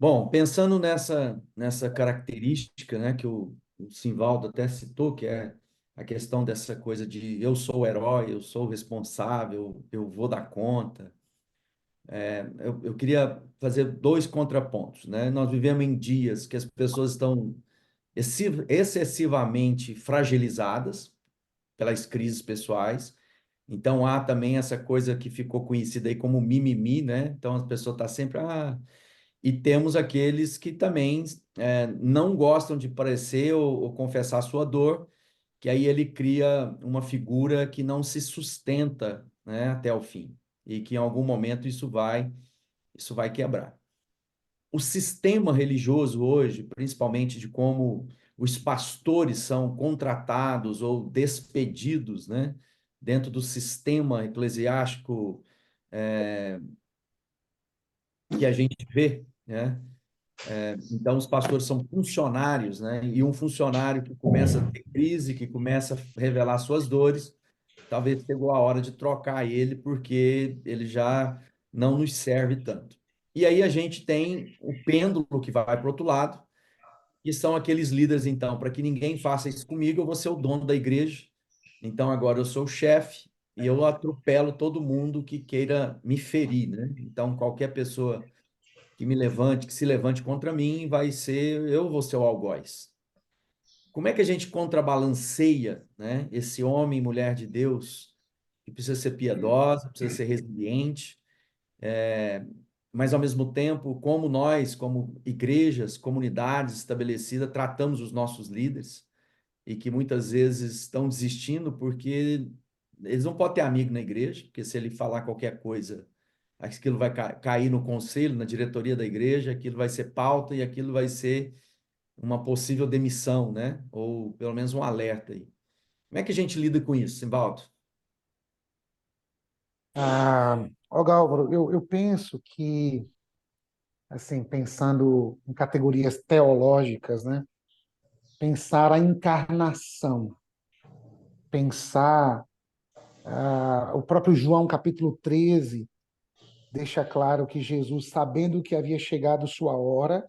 Bom, pensando nessa característica, né, que o Simvaldo até citou, que é a questão dessa coisa de eu sou o herói, eu sou o responsável, eu vou dar conta. Eu queria fazer dois contrapontos, né? Nós vivemos em dias que as pessoas estão excessivamente fragilizadas pelas crises pessoais Então há também essa coisa que ficou conhecida aí como mimimi, né? Então a pessoa está sempre, e temos aqueles que também não gostam de parecer ou confessar sua dor, que aí ele cria uma figura que não se sustenta, né, até o fim, e que em algum momento isso vai quebrar. O sistema religioso hoje, principalmente de como os pastores são contratados ou despedidos, né, dentro do sistema eclesiástico que a gente vê, né? Então, os pastores são funcionários, né? E um funcionário que começa a ter crise, que começa a revelar suas dores, talvez chegou a hora de trocar ele, porque ele já não nos serve tanto. E aí a gente tem o pêndulo que vai para o outro lado, que são aqueles líderes, então, para que ninguém faça isso comigo, eu vou ser o dono da igreja. Então, agora eu sou o chefe e eu atropelo todo mundo que queira me ferir, né? Então, qualquer pessoa que me levante, que se levante contra mim, eu vou ser o algoz. Como é que a gente contrabalanceia, né, esse homem e mulher de Deus, que precisa ser piedosa, precisa ser resiliente, mas ao mesmo tempo, como nós, como igrejas, comunidades estabelecidas, tratamos os nossos líderes e que muitas vezes estão desistindo porque eles não podem ter amigo na igreja, porque se ele falar qualquer coisa, aquilo vai cair no conselho, na diretoria da igreja, aquilo vai ser pauta e aquilo vai ser uma possível demissão, né? Ou pelo menos um alerta aí. Como é que a gente lida com isso, Simbaldo? Gálvaro, eu penso que, assim, pensando em categorias teológicas, né? Pensar a encarnação, pensar o próprio João capítulo 13 deixa claro que Jesus, sabendo que havia chegado sua hora,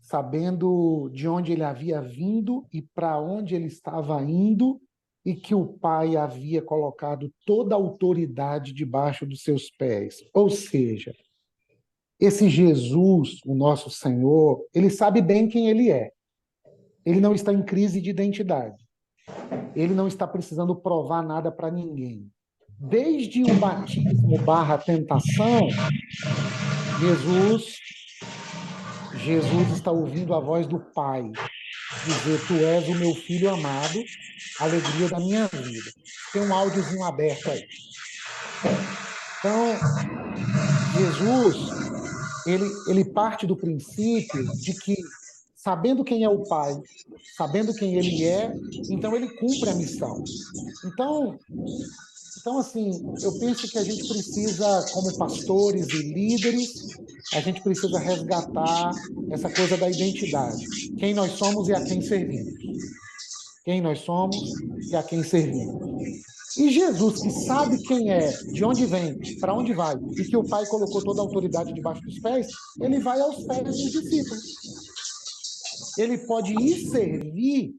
sabendo de onde ele havia vindo e para onde ele estava indo, e que o Pai havia colocado toda a autoridade debaixo dos seus pés. Ou seja, esse Jesus, o nosso Senhor, ele sabe bem quem ele é. Ele não está em crise de identidade. Ele não está precisando provar nada para ninguém. Desde o batismo / tentação, Jesus está ouvindo a voz do Pai dizer: Tu és o meu filho amado, alegria da minha vida. Tem um áudiozinho aberto aí. Então, Jesus, ele parte do princípio de que, sabendo quem é o Pai, sabendo quem ele é, então ele cumpre a missão. Então, assim, eu penso que a gente precisa, como pastores e líderes, a gente precisa resgatar essa coisa da identidade. Quem nós somos e a quem servimos. Quem nós somos e a quem servimos. E Jesus, que sabe quem é, de onde vem, para onde vai, e que o Pai colocou toda a autoridade debaixo dos pés, ele vai aos pés dos discípulos. Ele pode ir servir,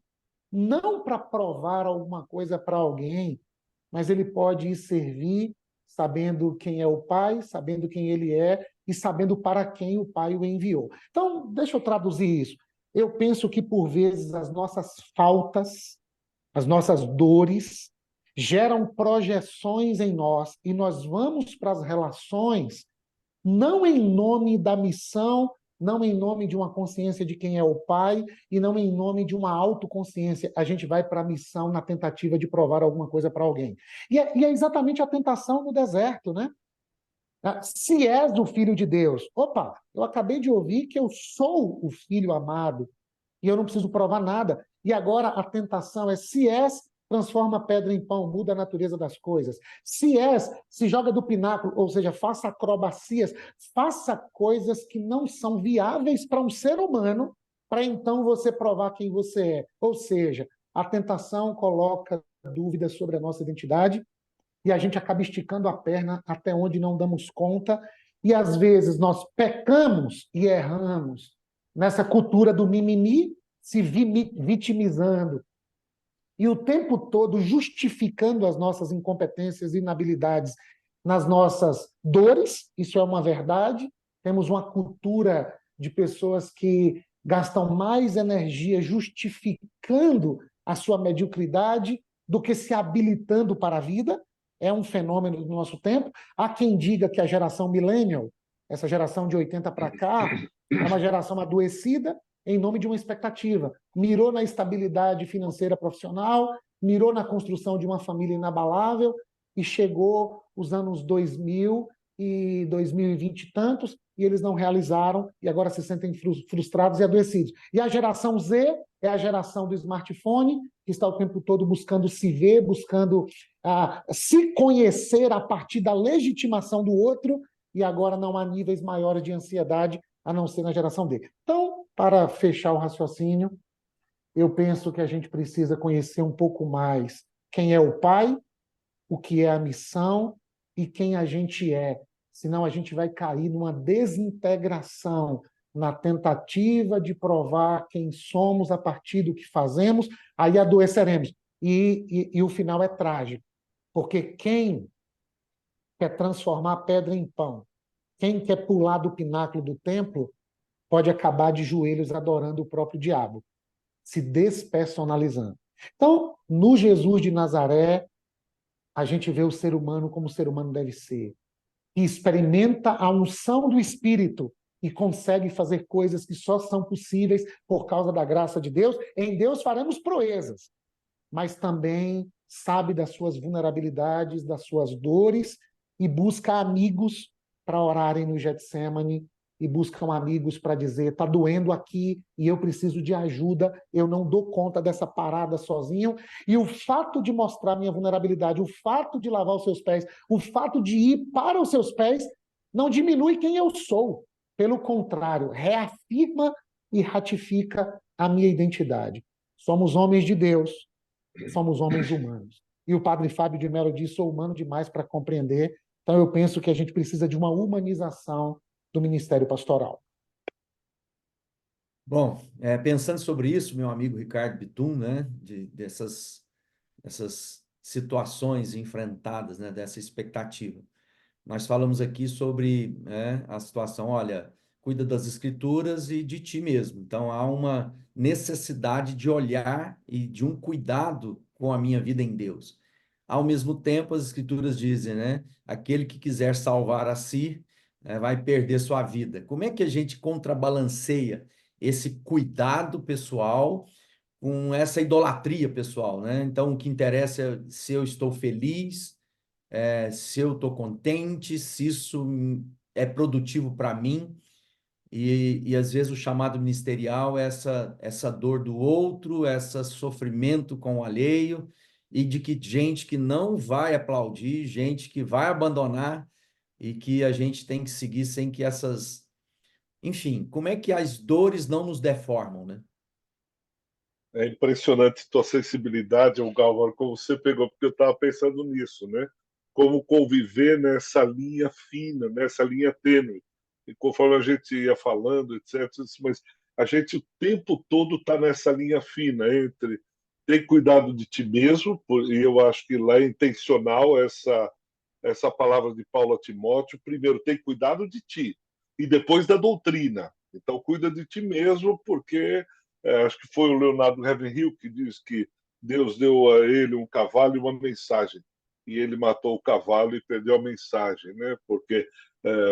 não para provar alguma coisa para alguém, mas ele pode ir servir sabendo quem é o Pai, sabendo quem ele é e sabendo para quem o Pai o enviou. Então, deixa eu traduzir isso. Eu penso que, por vezes, as nossas faltas, as nossas dores, geram projeções em nós e nós vamos para as relações não em nome da missão, não em nome de uma consciência de quem é o Pai e não em nome de uma autoconsciência. A gente vai para a missão na tentativa de provar alguma coisa para alguém. E é exatamente a tentação no deserto, né? Se és o Filho de Deus. Opa, eu acabei de ouvir que eu sou o Filho amado e eu não preciso provar nada. E agora a tentação é: se és, transforma a pedra em pão, muda a natureza das coisas. Se és, se joga do pináculo, ou seja, faça acrobacias, faça coisas que não são viáveis para um ser humano, para então você provar quem você é. Ou seja, a tentação coloca dúvidas sobre a nossa identidade e a gente acaba esticando a perna até onde não damos conta, e às vezes nós pecamos e erramos nessa cultura do mimimi, se vitimizando, e o tempo todo justificando as nossas incompetências e inabilidades nas nossas dores. Isso é uma verdade. Temos uma cultura de pessoas que gastam mais energia justificando a sua mediocridade do que se habilitando para a vida. é um fenômeno do nosso tempo. Há quem diga que a geração millennial, essa geração de 80 para cá, é uma geração adoecida em nome de uma expectativa. Mirou na estabilidade financeira profissional, mirou na construção de uma família inabalável e chegou os anos 2000 e 2020 e tantos, e eles não realizaram e agora se sentem frustrados e adoecidos. E a geração Z é a geração do smartphone, que está o tempo todo buscando se ver, buscando se conhecer a partir da legitimação do outro, e agora não há níveis maiores de ansiedade a não ser na geração D. Então, para fechar o raciocínio, eu penso que a gente precisa conhecer um pouco mais quem é o Pai, o que é a missão e quem a gente é. Senão a gente vai cair numa desintegração, na tentativa de provar quem somos a partir do que fazemos, aí adoeceremos. E o final é trágico, porque quem quer transformar a pedra em pão, quem quer pular do pináculo do templo, pode acabar de joelhos adorando o próprio diabo, se despersonalizando. Então, no Jesus de Nazaré, a gente vê o ser humano como o ser humano deve ser, e experimenta a unção do Espírito e consegue fazer coisas que só são possíveis por causa da graça de Deus. Em Deus faremos proezas, mas também sabe das suas vulnerabilidades, das suas dores, e busca amigos para orarem no Getsemane, e buscam amigos para dizer, está doendo aqui e eu preciso de ajuda, eu não dou conta dessa parada sozinho. E o fato de mostrar minha vulnerabilidade, o fato de lavar os seus pés, o fato de ir para os seus pés, não diminui quem eu sou. Pelo contrário, reafirma e ratifica a minha identidade. Somos homens de Deus, somos homens humanos. E o padre Fábio de Mello diz, sou humano demais para compreender. Então eu penso que a gente precisa de uma humanização do Ministério Pastoral. Bom, pensando sobre isso, meu amigo Ricardo Bitum, né, dessas situações enfrentadas, né, dessa expectativa. Nós falamos aqui sobre a situação, olha, cuida das escrituras e de ti mesmo. Então, há uma necessidade de olhar e de um cuidado com a minha vida em Deus. Ao mesmo tempo, as escrituras dizem, né, aquele que quiser salvar a si, vai perder sua vida. Como é que a gente contrabalanceia esse cuidado pessoal com essa idolatria pessoal, né? Então, o que interessa é se eu estou feliz, se eu estou contente, se isso é produtivo para mim, e às vezes o chamado ministerial é essa dor do outro, esse sofrimento com o alheio, e de que gente que não vai aplaudir, gente que vai abandonar, e que a gente tem que seguir sem que essas... Enfim, como é que as dores não nos deformam, né? É impressionante tua sensibilidade, Galvão, como você pegou, porque eu estava pensando nisso, né? Como conviver nessa linha fina, nessa linha tênue. E conforme a gente ia falando, etc., mas a gente o tempo todo está nessa linha fina entre ter cuidado de ti mesmo, e eu acho que lá é intencional essa palavra de Paulo a Timóteo, primeiro, tem cuidado de ti, e depois da doutrina. Então, cuida de ti mesmo, porque acho que foi o Leonardo Ravenhill que diz que Deus deu a ele um cavalo e uma mensagem, e ele matou o cavalo e perdeu a mensagem, né? Porque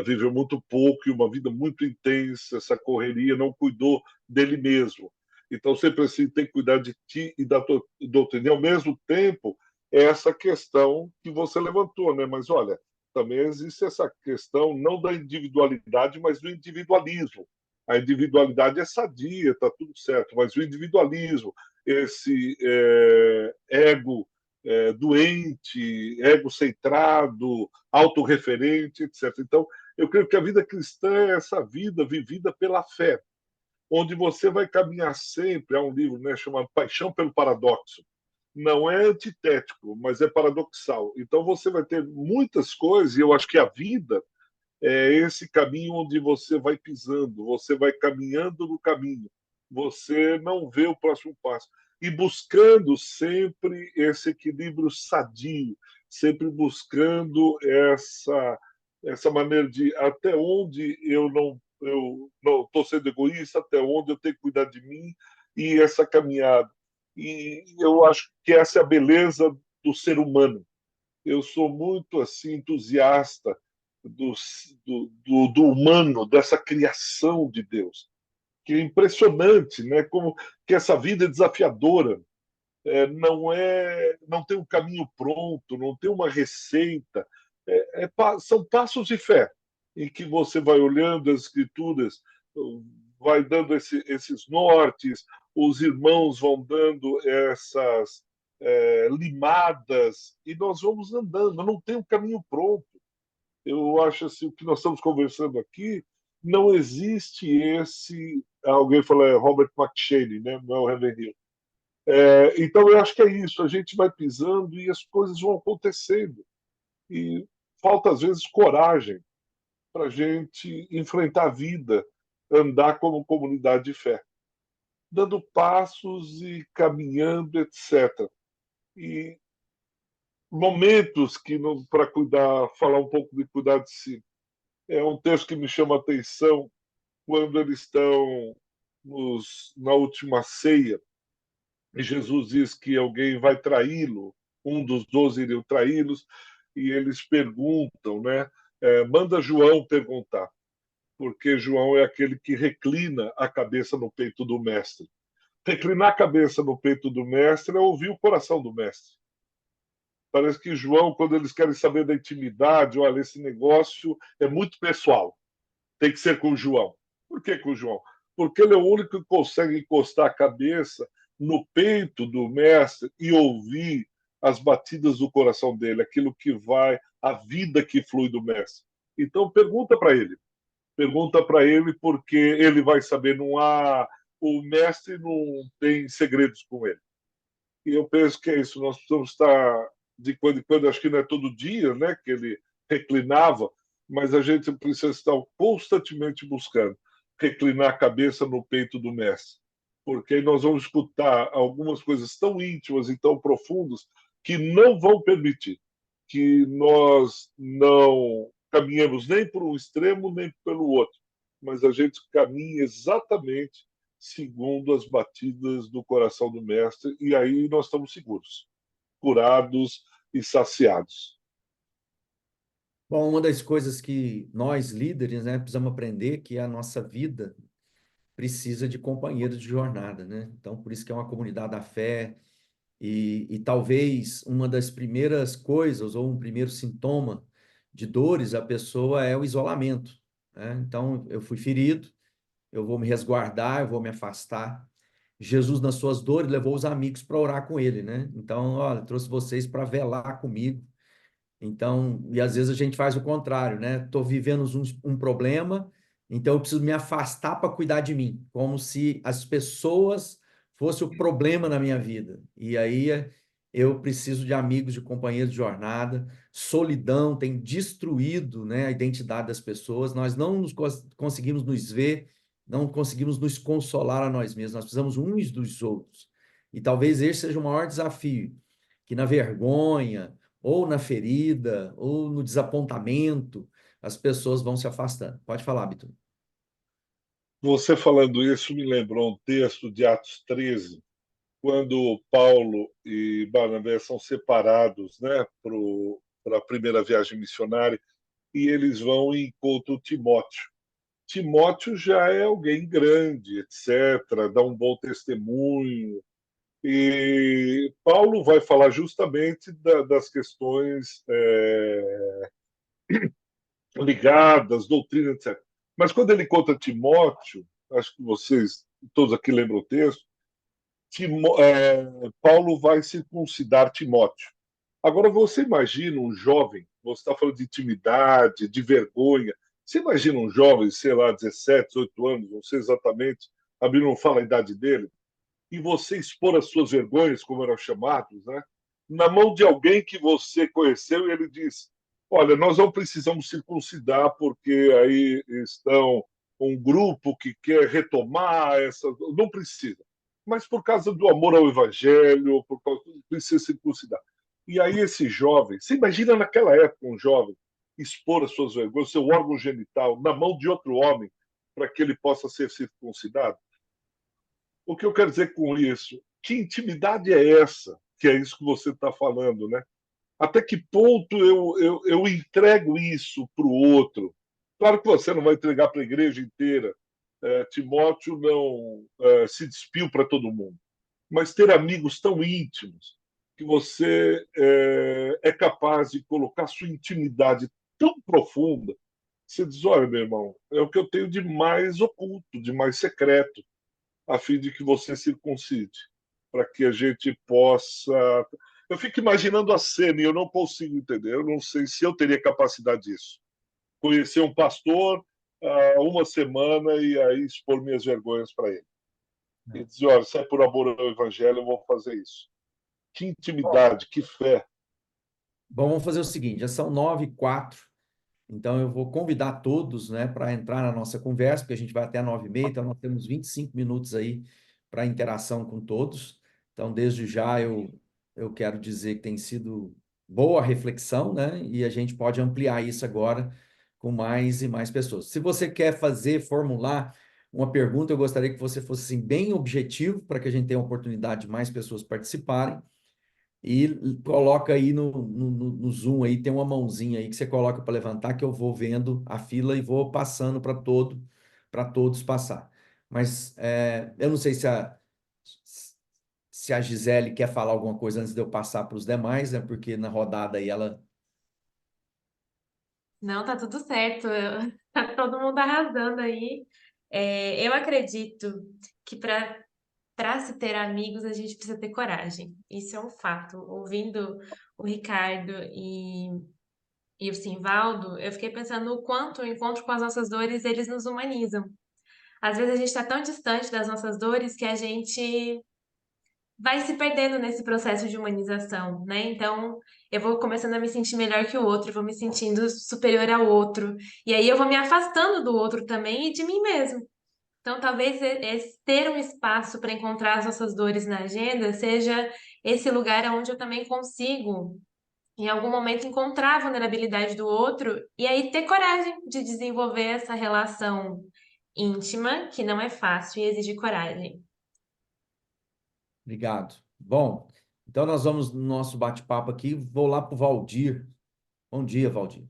viveu muito pouco e uma vida muito intensa, essa correria, não cuidou dele mesmo. Então, sempre assim, tem que cuidar de ti e da doutrina. E, ao mesmo tempo, essa questão que você levantou, né? Mas, olha, também existe essa questão não da individualidade, mas do individualismo. A individualidade é sadia, está tudo certo, mas o individualismo, esse ego doente, egocentrado, autorreferente, etc. Então, eu creio que a vida cristã é essa vida vivida pela fé, onde você vai caminhar sempre. Há um livro, né, chamado Paixão pelo Paradoxo. Não é antitético, mas é paradoxal. Então, você vai ter muitas coisas, e eu acho que a vida é esse caminho onde você vai pisando, você vai caminhando no caminho, você não vê o próximo passo. E buscando sempre esse equilíbrio sadio, sempre buscando essa maneira de até onde eu não estou sendo egoísta, até onde eu tenho que cuidar de mim, e essa caminhada. E eu acho que essa é a beleza do ser humano. Eu sou muito assim entusiasta do humano, dessa criação de Deus, que é impressionante, né? Como que essa vida é desafiadora, não tem um caminho pronto, não tem uma receita, são passos de fé em que você vai olhando as escrituras, vai dando esses nortes, os irmãos vão dando essas limadas e nós vamos andando. Não tem um caminho pronto. Eu acho assim, o que nós estamos conversando aqui, não existe esse. Alguém falou, Robert McShane, né? Não é o Reverend. Então, eu acho que é isso. A gente vai pisando e as coisas vão acontecendo. E falta, às vezes, coragem para a gente enfrentar a vida, andar como comunidade de fé, dando passos e caminhando, etc. E momentos que, para cuidar, falar um pouco de cuidar de si, é um texto que me chama a atenção quando eles estão na última ceia e Jesus diz que alguém vai traí-lo, um dos 12 iriam traí-los, e eles perguntam, né? Manda João perguntar, porque João é aquele que reclina a cabeça no peito do mestre. Reclinar a cabeça no peito do mestre é ouvir o coração do mestre. Parece que João, quando eles querem saber da intimidade, olha, esse negócio é muito pessoal, tem que ser com o João. Por que com o João? Porque ele é o único que consegue encostar a cabeça no peito do mestre e ouvir as batidas do coração dele, aquilo que vai, a vida que flui do mestre. Então pergunta para ele porque ele vai saber, não há, o mestre não tem segredos com ele. E eu penso que é isso, nós precisamos estar de quando em quando, acho que não é todo dia, né, que ele reclinava, mas a gente precisa estar constantemente buscando reclinar a cabeça no peito do mestre, porque aí nós vamos escutar algumas coisas tão íntimas e tão profundas que não vão permitir que nós não caminhemos nem por um extremo nem pelo outro, mas a gente caminha exatamente segundo as batidas do coração do mestre, e aí nós estamos seguros, curados e saciados. Bom, uma das coisas que nós líderes, né, precisamos aprender que a nossa vida precisa de companheiros de jornada, né? Então, por isso que é uma comunidade da fé e talvez uma das primeiras coisas ou um primeiro sintoma de dores a pessoa é o isolamento, né? Então, eu fui ferido, eu vou me resguardar, eu vou me afastar. Jesus, nas suas dores, levou os amigos para orar com ele, né? Então, olha, trouxe vocês para velar comigo. Então, e às vezes a gente faz o contrário, né? Estou vivendo um problema, então eu preciso me afastar para cuidar de mim, como se as pessoas fossem o problema na minha vida. E aí eu preciso de amigos, de companheiros de jornada. Solidão tem destruído, né, a identidade das pessoas. Nós não conseguimos nos ver, não conseguimos nos consolar a nós mesmos. Nós precisamos uns dos outros. E talvez esse seja o maior desafio, que na vergonha ou na ferida, ou no desapontamento, as pessoas vão se afastando. Pode falar, Vitor. Você falando isso me lembrou um texto de Atos 13, quando Paulo e Barnabé são separados, né, para a primeira viagem missionária, e eles vão e encontram Timóteo. Timóteo já é alguém grande, etc., dá um bom testemunho. E Paulo vai falar justamente das questões ligadas, doutrina, etc. Mas quando ele encontra Timóteo, acho que vocês todos aqui lembram o texto, Paulo vai circuncidar Timóteo. Agora, você imagina um jovem, você está falando de intimidade, de vergonha, você imagina um jovem, sei lá, 17, 18 anos, não sei exatamente, a Bíblia não fala a idade dele, e você expor as suas vergonhas, como eram chamados, né? Na mão de alguém que você conheceu, e ele diz: olha, nós não precisamos circuncidar, porque aí estão um grupo que quer retomar essa. Não precisa. Mas por causa do amor ao evangelho, por causa precisa circuncidar. E aí esse jovem, você imagina naquela época um jovem expor as suas vergonhas, seu órgão genital, na mão de outro homem, para que ele possa ser circuncidado? O que eu quero dizer com isso? Que intimidade é essa? Que é isso que você está falando, né? Até que ponto eu entrego isso para o outro? Claro que você não vai entregar para a igreja inteira. Timóteo não se despiu para todo mundo. Mas ter amigos tão íntimos que você é capaz de colocar sua intimidade tão profunda, você diz, olha, meu irmão, é o que eu tenho de mais oculto, de mais secreto, a fim de que você circuncide, para que a gente possa... Eu fico imaginando a cena e eu não consigo entender, eu não sei se eu teria capacidade disso. Conhecer um pastor uma semana e aí expor minhas vergonhas para ele. E dizer, olha, se é por amor ao evangelho, eu vou fazer isso. Que intimidade, que fé. Bom, vamos fazer o seguinte, já são 9h04, então eu vou convidar todos, né, para entrar na nossa conversa, porque a gente vai até 9h30, então nós temos 25 minutos aí para interação com todos. Então, desde já, eu quero dizer que tem sido boa a reflexão, né, e a gente pode ampliar isso agora com mais e mais pessoas. Se você quer formular uma pergunta, eu gostaria que você fosse assim, bem objetivo, para que a gente tenha a oportunidade de mais pessoas participarem. E coloca aí no Zoom aí, tem uma mãozinha aí que você coloca para levantar, que eu vou vendo a fila e vou passando para todos passar. Mas eu não sei se a Gisele quer falar alguma coisa antes de eu passar para os demais, né? Porque na rodada aí ela. Não, tá tudo certo. Tá todo mundo arrasando aí. Eu acredito que para se ter amigos, a gente precisa ter coragem. Isso é um fato. Ouvindo o Ricardo e o Simvaldo, eu fiquei pensando o quanto o encontro com as nossas dores, eles nos humanizam. Às vezes a gente está tão distante das nossas dores que a gente vai se perdendo nesse processo de humanização, né? Então, eu vou começando a me sentir melhor que o outro, vou me sentindo superior ao outro, e aí eu vou me afastando do outro também e de mim mesmo. Então, talvez ter um espaço para encontrar as nossas dores na agenda seja esse lugar onde eu também consigo, em algum momento, encontrar a vulnerabilidade do outro e aí ter coragem de desenvolver essa relação íntima, que não é fácil e exige coragem. Obrigado. Bom, então nós vamos no nosso bate-papo aqui. Vou lá para o Valdir. Bom dia, Valdir.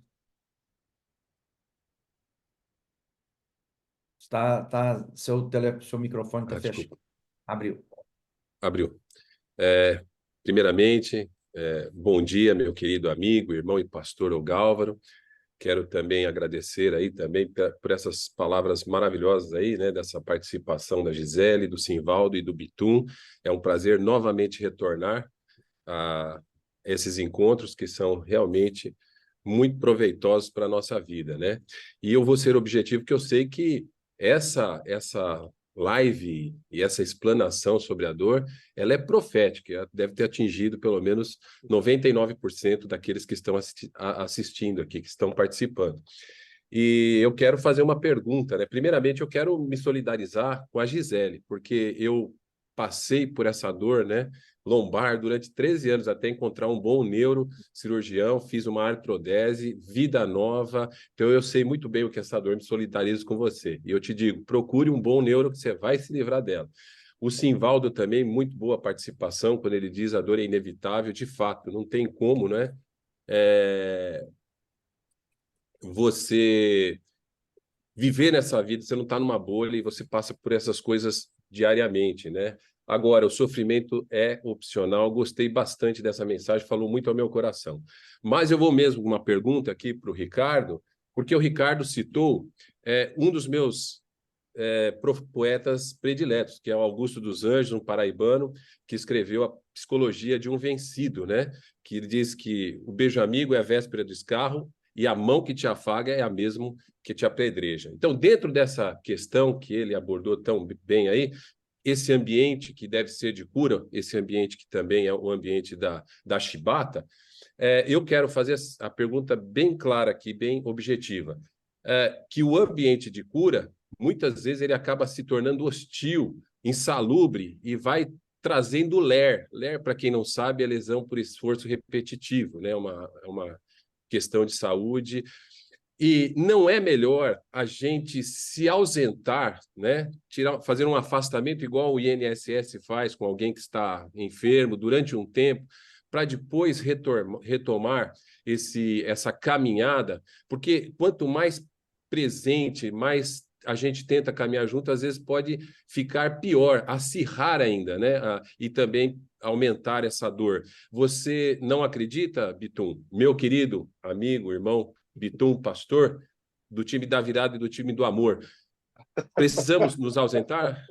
Seu microfone está fechado. Desculpa, Abriu. abriu. Primeiramente, bom dia, meu querido amigo, irmão e pastor Ogálvaro. Quero também agradecer aí também por essas palavras maravilhosas aí, né, dessa participação da Gisele, do Simvaldo e do Bitum. É um prazer novamente retornar a esses encontros que são realmente muito proveitosos para a nossa vida, né? E eu vou ser objetivo, porque eu sei que essa live e essa explanação sobre a dor, ela é profética, ela deve ter atingido pelo menos 99% daqueles que estão assistindo aqui, que estão participando. E eu quero fazer uma pergunta, né? Primeiramente, eu quero me solidarizar com a Gisele, porque eu passei por essa dor, né, lombar durante 13 anos até encontrar um bom neurocirurgião, fiz uma artrodese, vida nova, então eu sei muito bem o que é essa dor, me solidarizo com você. E eu te digo, procure um bom neuro que você vai se livrar dela. O Simvaldo também, muito boa participação, quando ele diz a dor é inevitável, de fato, não tem como, né? Você viver nessa vida, você não está numa bolha e você passa por essas coisas diariamente, né? Agora, o sofrimento é opcional. Gostei bastante dessa mensagem, falou muito ao meu coração. Mas eu vou mesmo com uma pergunta aqui para o Ricardo, porque o Ricardo citou um dos meus poetas prediletos, que é o Augusto dos Anjos, um paraibano, que escreveu a Psicologia de um Vencido, né? Que ele diz que o beijo amigo é a véspera do escarro e a mão que te afaga é a mesma que te apedreja. Então, dentro dessa questão que ele abordou tão bem aí, esse ambiente que deve ser de cura, esse ambiente que também é o ambiente da chibata, eu quero fazer a pergunta bem clara aqui, bem objetiva. Que o ambiente de cura, muitas vezes, ele acaba se tornando hostil, insalubre e vai trazendo LER. LER, para quem não sabe, é lesão por esforço repetitivo, né? É uma questão de saúde. E não é melhor a gente se ausentar, né? Fazer um afastamento igual o INSS faz com alguém que está enfermo durante um tempo, para depois retomar essa caminhada, porque quanto mais presente, mais a gente tenta caminhar junto, às vezes pode ficar pior, acirrar ainda, né? E também aumentar essa dor. Você não acredita, Bitum, meu querido amigo, irmão Bitum, pastor, do time da virada e do time do amor, precisamos nos ausentar?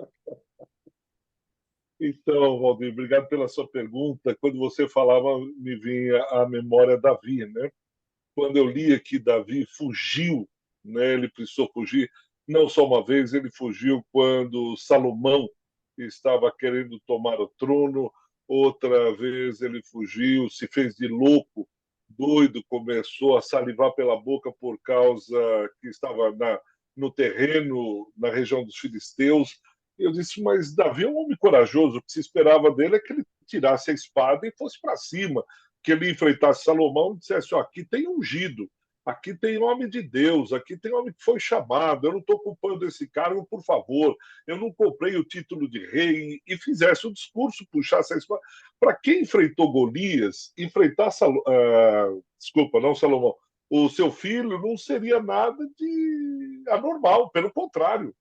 Então, Valdir, obrigado pela sua pergunta. Quando você falava, me vinha à memória Davi, né? Quando eu lia que Davi fugiu, né? Ele precisou fugir, não só uma vez, ele fugiu quando Salomão estava querendo tomar o trono, outra vez ele fugiu, se fez de louco, doido, começou a salivar pela boca por causa que estava no terreno, na região dos filisteus. Eu disse, mas Davi é um homem corajoso, o que se esperava dele é que ele tirasse a espada e fosse para cima, que ele enfrentasse Salomão e dissesse, aqui tem ungido, aqui tem homem de Deus, aqui tem homem que foi chamado, eu não estou ocupando esse cargo, por favor, eu não comprei o título de rei, e fizesse o discurso, puxasse a espada. Para quem enfrentou Golias, enfrentar desculpa, não Salomão, o seu filho não seria nada de anormal, pelo contrário,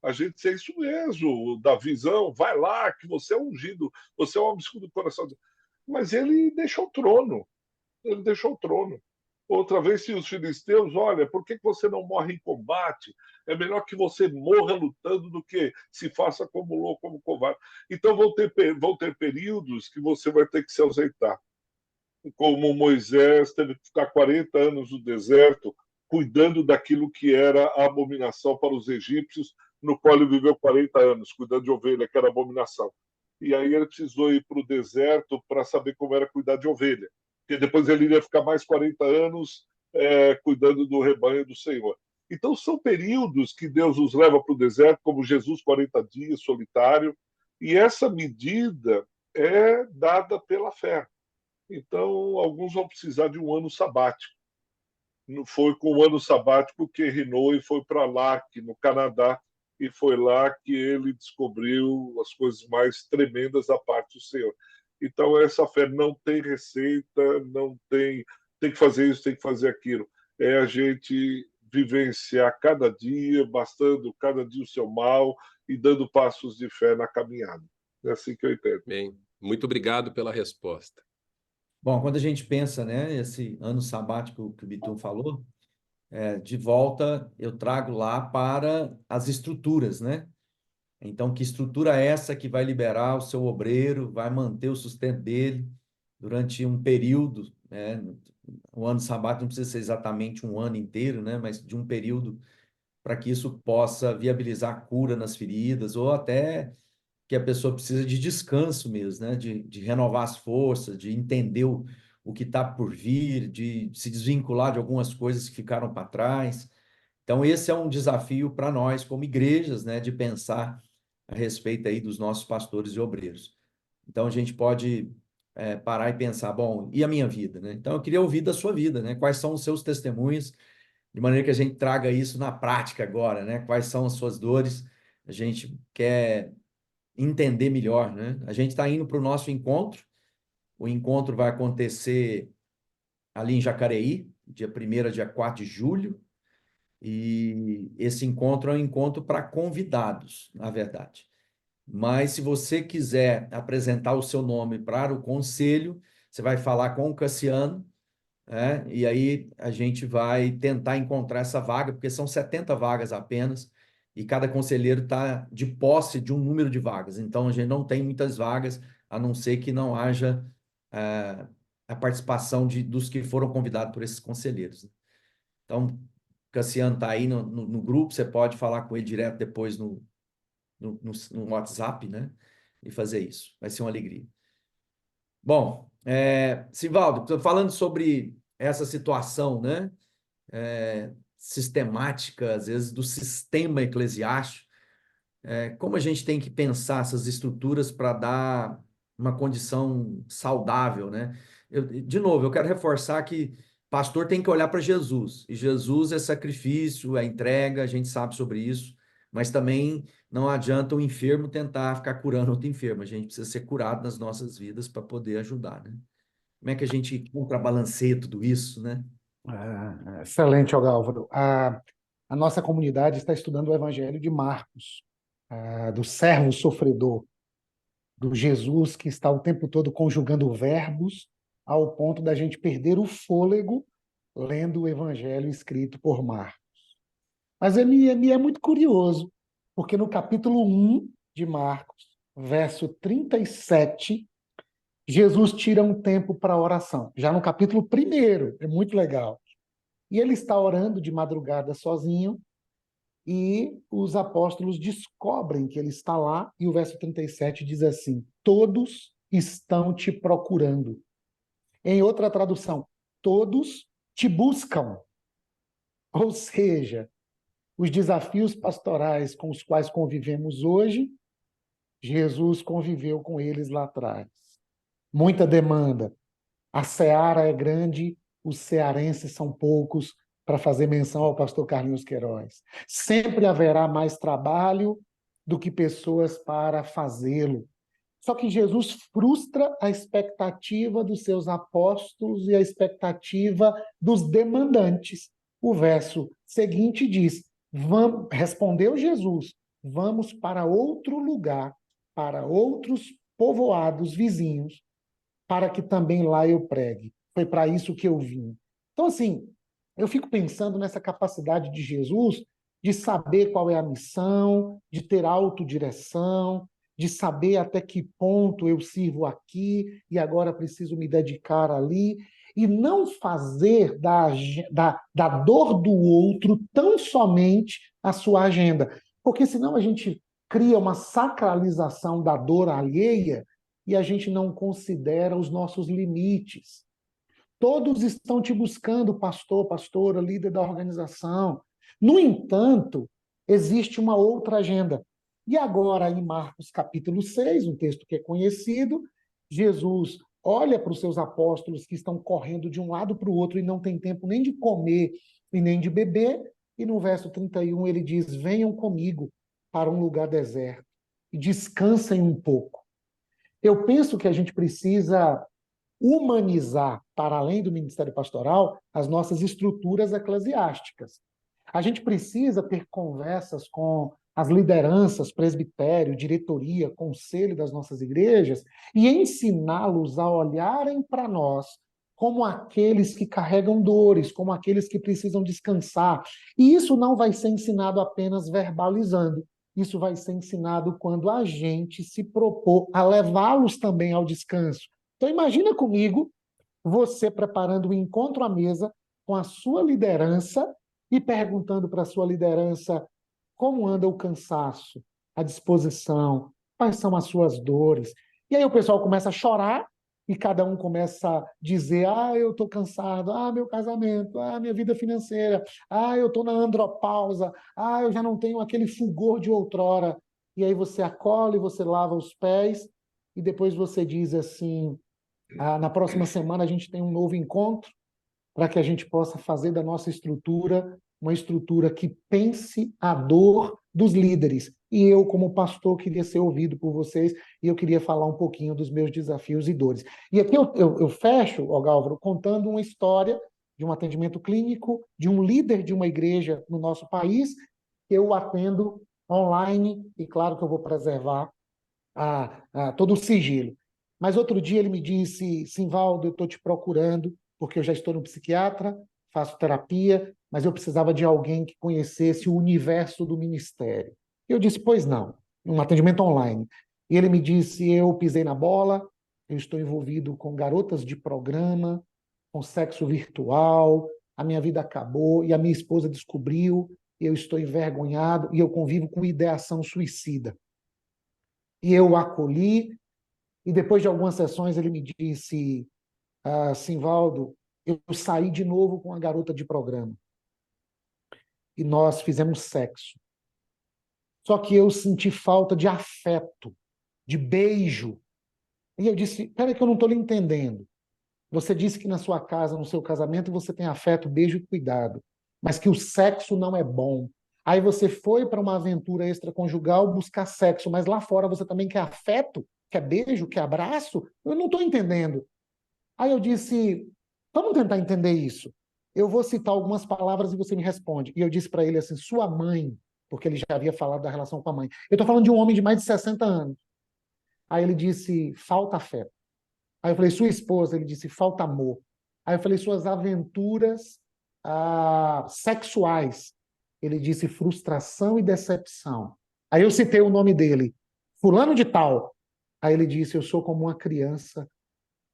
a gente ser isso mesmo, da visão, vai lá, que você é ungido, você é um homem segundo o coração. Mas ele deixou o trono, ele deixou o trono. Outra vez, se os filisteus, olha, por que você não morre em combate? É melhor que você morra lutando do que se faça como louco, como covarde. Então vão ter períodos que você vai ter que se ausentar. Como Moisés teve que ficar 40 anos no deserto, cuidando daquilo que era a abominação para os egípcios, no qual ele viveu 40 anos, cuidando de ovelha, que era abominação. E aí ele precisou ir para o deserto para saber como era cuidar de ovelha. Porque depois ele iria ficar mais 40 anos cuidando do rebanho do Senhor. Então são períodos que Deus nos leva para o deserto, como Jesus, 40 dias, solitário, e essa medida é dada pela fé. Então, alguns vão precisar de um ano sabático. Foi com o ano sabático que Rinoy foi para Lac, no Canadá, e foi lá que ele descobriu as coisas mais tremendas da parte do Senhor. Então, essa fé não tem receita, não tem que fazer isso, tem que fazer aquilo. É a gente vivenciar cada dia, bastando cada dia o seu mal e dando passos de fé na caminhada. É assim que eu entendo. Bem, muito obrigado pela resposta. Bom, quando a gente pensa, né, esse ano sabático que o Bitum falou, de volta eu trago lá para as estruturas, né? Então, que estrutura é essa que vai liberar o seu obreiro, vai manter o sustento dele durante um período, né? O ano sabático não precisa ser exatamente um ano inteiro, né? Mas de um período para que isso possa viabilizar a cura nas feridas ou até que a pessoa precisa de descanso mesmo, né? De renovar as forças, de entender o que está por vir, de se desvincular de algumas coisas que ficaram para trás. Então, esse é um desafio para nós, como igrejas, né? De pensar a respeito aí dos nossos pastores e obreiros. Então, a gente pode parar e pensar, bom, e a minha vida, né? Então, eu queria ouvir da sua vida, né? Quais são os seus testemunhos, de maneira que a gente traga isso na prática agora, né? Quais são as suas dores? A gente quer entender melhor, né? A gente está indo para o nosso encontro. O encontro vai acontecer ali em Jacareí, dia 1º a dia 4 de julho. E esse encontro é um encontro para convidados, na verdade. Mas se você quiser apresentar o seu nome para o conselho, você vai falar com o Cassiano, né? E aí a gente vai tentar encontrar essa vaga, porque são 70 vagas apenas, e cada conselheiro está de posse de um número de vagas. Então, a gente não tem muitas vagas, a não ser que não haja a participação dos que foram convidados por esses conselheiros. Então, Cassiano está aí no grupo, você pode falar com ele direto depois no WhatsApp, né? E fazer isso. Vai ser uma alegria. Bom, Sivaldo, falando sobre essa situação, né? Sistemática, às vezes, do sistema eclesiástico, como a gente tem que pensar essas estruturas para dar uma condição saudável, né? De novo, eu quero reforçar que pastor tem que olhar para Jesus, e Jesus é sacrifício, é entrega, a gente sabe sobre isso, mas também não adianta o enfermo tentar ficar curando outro enfermo, a gente precisa ser curado nas nossas vidas para poder ajudar, né? Como é que a gente contrabalanceia tudo isso, né? Excelente, Ogálvaro. A nossa comunidade está estudando o Evangelho de Marcos, do servo sofredor, do Jesus que está o tempo todo conjugando verbos ao ponto da gente perder o fôlego lendo o Evangelho escrito por Marcos. Mas me é muito curioso, porque no capítulo 1 de Marcos, verso 37, Jesus tira um tempo para oração. Já no capítulo 1, é muito legal. E ele está orando de madrugada sozinho, e os apóstolos descobrem que ele está lá, e o verso 37 diz assim: todos estão te procurando. Em outra tradução, todos te buscam. Ou seja, os desafios pastorais com os quais convivemos hoje, Jesus conviveu com eles lá atrás. Muita demanda. A seara é grande, os cearenses são poucos, para fazer menção ao pastor Carlinhos Queiroz. Sempre haverá mais trabalho do que pessoas para fazê-lo. Só que Jesus frustra a expectativa dos seus apóstolos e a expectativa dos demandantes. O verso seguinte diz: respondeu Jesus, vamos para outro lugar, para outros povoados vizinhos, para que também lá eu pregue. Foi para isso que eu vim. Então, assim, eu fico pensando nessa capacidade de Jesus de saber qual é a missão, de ter autodireção, de saber até que ponto eu sirvo aqui e agora preciso me dedicar ali, e não fazer da dor do outro tão somente a sua agenda. Porque senão a gente cria uma sacralização da dor alheia e a gente não considera os nossos limites. Todos estão te buscando, pastor, pastora, líder da organização. No entanto, existe uma outra agenda. E agora, em Marcos capítulo 6, um texto que é conhecido, Jesus olha para os seus apóstolos que estão correndo de um lado para o outro e não tem tempo nem de comer e nem de beber, e no verso 31 ele diz: venham comigo para um lugar deserto e descansem um pouco. Eu penso que a gente precisa humanizar, para além do ministério pastoral, as nossas estruturas eclesiásticas. A gente precisa ter conversas com as lideranças, presbitério, diretoria, conselho das nossas igrejas e ensiná-los a olharem para nós como aqueles que carregam dores, como aqueles que precisam descansar. E isso não vai ser ensinado apenas verbalizando. Isso vai ser ensinado quando a gente se propor a levá-los também ao descanso. Então, imagina comigo você preparando um encontro à mesa com a sua liderança e perguntando para a sua liderança como anda o cansaço, a disposição, quais são as suas dores. E aí o pessoal começa a chorar e cada um começa a dizer: eu estou cansado, meu casamento, minha vida financeira, eu estou na andropausa, eu já não tenho aquele fulgor de outrora. E aí você acolhe, você lava os pés e depois você diz assim: na próxima semana a gente tem um novo encontro para que a gente possa fazer da nossa estrutura uma estrutura que pense a dor dos líderes. E eu, como pastor, queria ser ouvido por vocês e eu queria falar um pouquinho dos meus desafios e dores. E aqui eu fecho, Ogálvaro, contando uma história de um atendimento clínico, de um líder de uma igreja no nosso país, que eu atendo online, e claro que eu vou preservar todo o sigilo. Mas outro dia ele me disse: Simvaldo, eu estou te procurando, porque eu já estou no psiquiatra, faço terapia, mas eu precisava de alguém que conhecesse o universo do ministério. Eu disse: pois não, um atendimento online. E ele me disse: eu pisei na bola, eu estou envolvido com garotas de programa, com sexo virtual, a minha vida acabou e a minha esposa descobriu, eu estou envergonhado e eu convivo com ideação suicida. E eu o acolhi, e depois de algumas sessões ele me disse: Simvaldo, eu saí de novo com a garota de programa. E nós fizemos sexo. Só que eu senti falta de afeto, de beijo. E eu disse: peraí que eu não estou lhe entendendo. Você disse que na sua casa, no seu casamento, você tem afeto, beijo e cuidado, mas que o sexo não é bom. Aí você foi para uma aventura extraconjugal buscar sexo, mas lá fora você também quer afeto, quer beijo, quer abraço? Eu não estou entendendo. Aí eu disse, vamos tentar entender isso. Eu vou citar algumas palavras e você me responde. E eu disse para ele assim, sua mãe, porque ele já havia falado da relação com a mãe. Eu estou falando de um homem de mais de 60 anos. Aí ele disse, falta afeto. Aí eu falei, sua esposa? Ele disse, falta amor. Aí eu falei, suas aventuras sexuais? Ele disse, frustração e decepção. Aí eu citei o nome dele, fulano de tal. Aí ele disse, eu sou como uma criança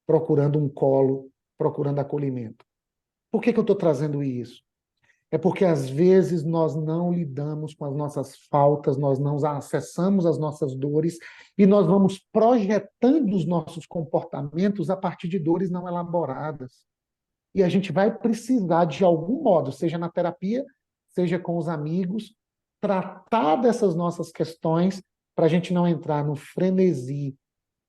procurando um colo, procurando acolhimento. Por que eu estou trazendo isso? É porque às vezes nós não lidamos com as nossas faltas, nós não acessamos as nossas dores e nós vamos projetando os nossos comportamentos a partir de dores não elaboradas. E a gente vai precisar, de algum modo, seja na terapia, seja com os amigos, tratar dessas nossas questões para a gente não entrar no frenesi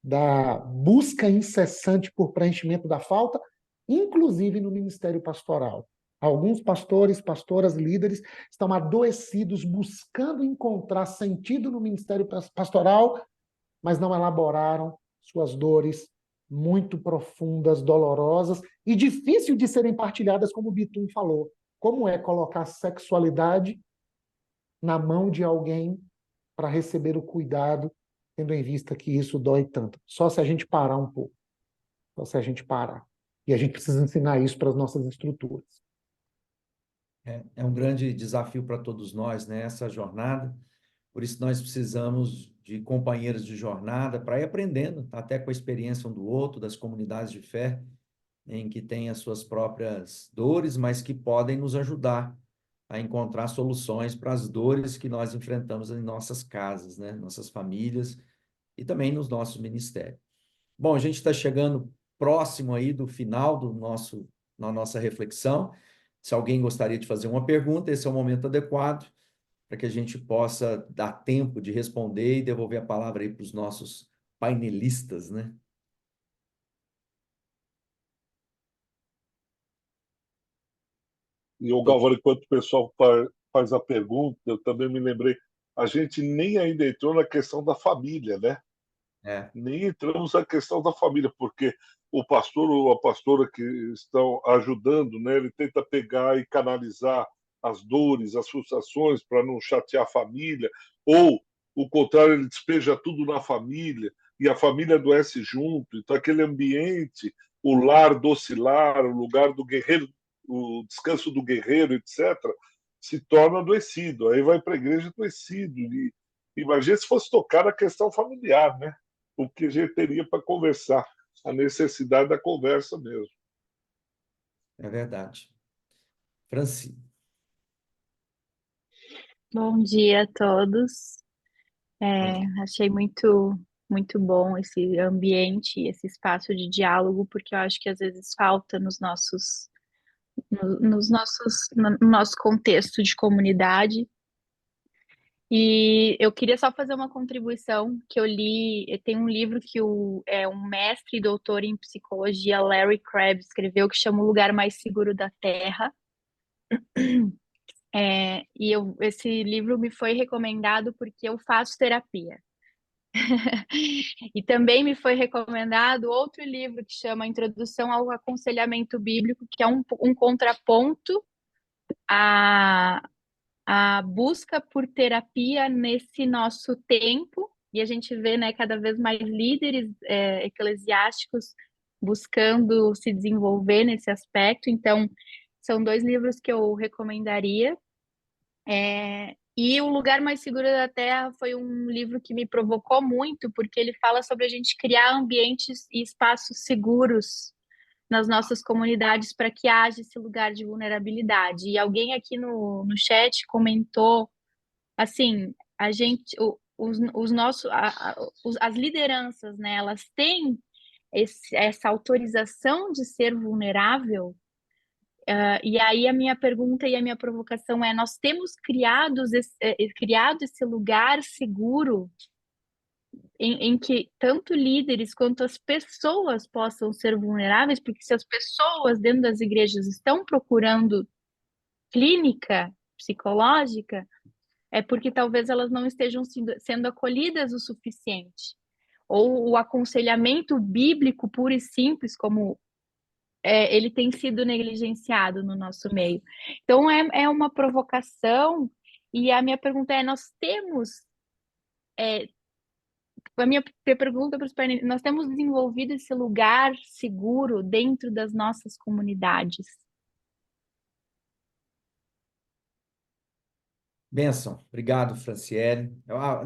da busca incessante por preenchimento da falta, inclusive no ministério pastoral. Alguns pastores, pastoras, líderes estão adoecidos buscando encontrar sentido no ministério pastoral, mas não elaboraram suas dores muito profundas, dolorosas e difícil de serem partilhadas, como o Bitum falou. Como é colocar sexualidade na mão de alguém para receber o cuidado, tendo em vista que isso dói tanto? Só se a gente parar um pouco. Só se a gente parar. E a gente precisa ensinar isso para as nossas estruturas. É um grande desafio para todos nós, né? Essa jornada. Por isso nós precisamos de companheiros de jornada para ir aprendendo, até com a experiência um do outro, das comunidades de fé, em que têm as suas próprias dores, mas que podem nos ajudar a encontrar soluções para as dores que nós enfrentamos em nossas casas, né? Nossas famílias e também nos nossos ministérios. Bom, a gente está chegando próximo aí do final na nossa reflexão. Se alguém gostaria de fazer uma pergunta, esse é o momento adequado para que a gente possa dar tempo de responder e devolver a palavra aí para os nossos painelistas, né? E o Galvão, enquanto o pessoal faz a pergunta, eu também me lembrei, a gente nem ainda entrou na questão da família, né? É, Nem entramos na questão da família, porque o pastor ou a pastora que estão ajudando, né, ele tenta pegar e canalizar as dores, as frustrações para não chatear a família, ou o contrário, ele despeja tudo na família e a família adoece junto. Então, aquele ambiente, o lar docilar, o lugar do guerreiro, o descanso do guerreiro, etc., se torna adoecido. Aí vai para a igreja adoecido. E imagina se fosse tocar a questão familiar, né? O que a gente teria para conversar, a necessidade da conversa mesmo. é verdade. Franci. Bom dia a todos. Bom dia. Achei muito bom esse ambiente, esse espaço de diálogo, porque eu acho que às vezes falta no nosso contexto de comunidade. E eu queria só fazer uma contribuição que eu li. Tem um livro que um mestre e doutor em psicologia, Larry Crabb, escreveu, que chama O Lugar Mais Seguro da Terra. Esse livro me foi recomendado porque eu faço terapia. E também me foi recomendado outro livro que chama Introdução ao Aconselhamento Bíblico, que é um contraponto à busca por terapia nesse nosso tempo. E a gente vê, né, cada vez mais líderes eclesiásticos buscando se desenvolver nesse aspecto. Então, são dois livros que eu recomendaria. E O Lugar Mais Seguro da Terra foi um livro que me provocou muito, porque ele fala sobre a gente criar ambientes e espaços seguros nas nossas comunidades para que haja esse lugar de vulnerabilidade. E alguém aqui no chat comentou, assim, a gente, os nossos, as lideranças, né, elas têm essa autorização de ser vulnerável. E aí a minha pergunta e a minha provocação é: nós temos criado esse lugar seguro em que tanto líderes quanto as pessoas possam ser vulneráveis? Porque se as pessoas dentro das igrejas estão procurando clínica psicológica, é porque talvez elas não estejam sendo acolhidas o suficiente. Ou o aconselhamento bíblico puro e simples, como ele tem sido negligenciado no nosso meio. Então, é uma provocação, e a minha pergunta é, a minha pergunta para os painéis, nós temos desenvolvido esse lugar seguro dentro das nossas comunidades? Benção. Obrigado, Franciele.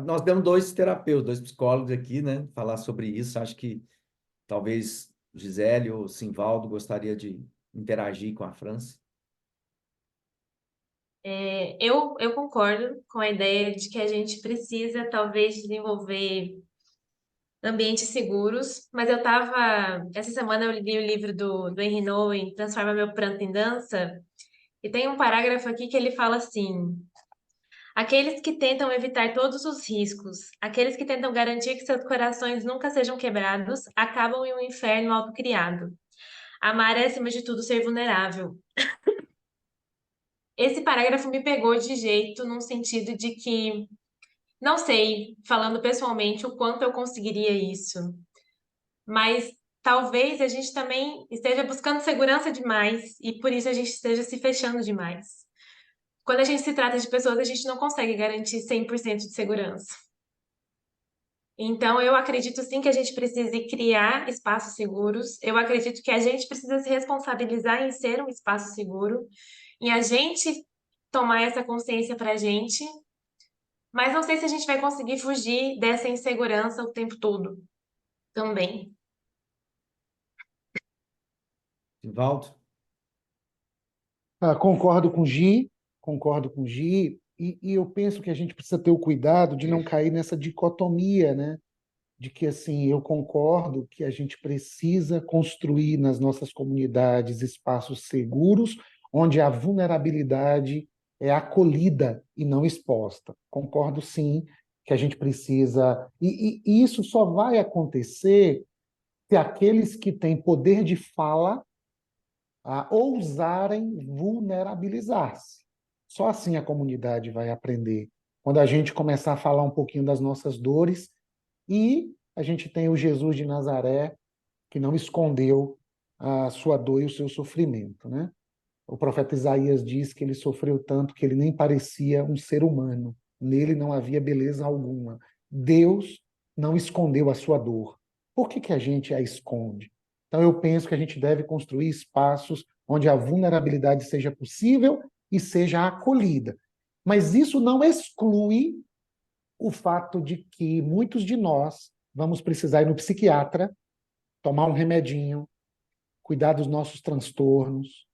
Nós temos 2 terapeutas, 2 psicólogos aqui, né? Falar sobre isso. Acho que talvez Gisele ou Simvaldo gostaria de interagir com a Franci. Eu concordo com a ideia de que a gente precisa, talvez, desenvolver ambientes seguros, mas essa semana eu li o livro do Henry Nouwen, Transforma Meu Pranto em Dança, e tem um parágrafo aqui que ele fala assim: aqueles que tentam evitar todos os riscos, aqueles que tentam garantir que seus corações nunca sejam quebrados, acabam em um inferno autocriado. Amar é, acima de tudo, ser vulnerável. Esse parágrafo me pegou de jeito, num sentido de que, não sei, falando pessoalmente, o quanto eu conseguiria isso, mas talvez a gente também esteja buscando segurança demais e por isso a gente esteja se fechando demais. Quando a gente se trata de pessoas, a gente não consegue garantir 100% de segurança. Então, eu acredito sim que a gente precise criar espaços seguros. Eu acredito que a gente precisa se responsabilizar em ser um espaço seguro, em a gente tomar essa consciência para a gente. Mas não sei se a gente vai conseguir fugir dessa insegurança o tempo todo também. Simvaldo? Concordo com o Gi, concordo com o Gi, e eu penso que a gente precisa ter o cuidado de não cair nessa dicotomia, né? De que, assim, eu concordo que a gente precisa construir nas nossas comunidades espaços seguros, onde a vulnerabilidade é acolhida e não exposta. Concordo, sim, que a gente precisa... E isso só vai acontecer se aqueles que têm poder de fala ousarem vulnerabilizar-se. Só assim a comunidade vai aprender. Quando a gente começar a falar um pouquinho das nossas dores, e a gente tem o Jesus de Nazaré, que não escondeu a sua dor e o seu sofrimento, né? O profeta Isaías diz que ele sofreu tanto que ele nem parecia um ser humano. Nele não havia beleza alguma. Deus não escondeu a sua dor. Por que a gente a esconde? Então, eu penso que a gente deve construir espaços onde a vulnerabilidade seja possível e seja acolhida. Mas isso não exclui o fato de que muitos de nós vamos precisar ir no psiquiatra, tomar um remedinho, cuidar dos nossos transtornos,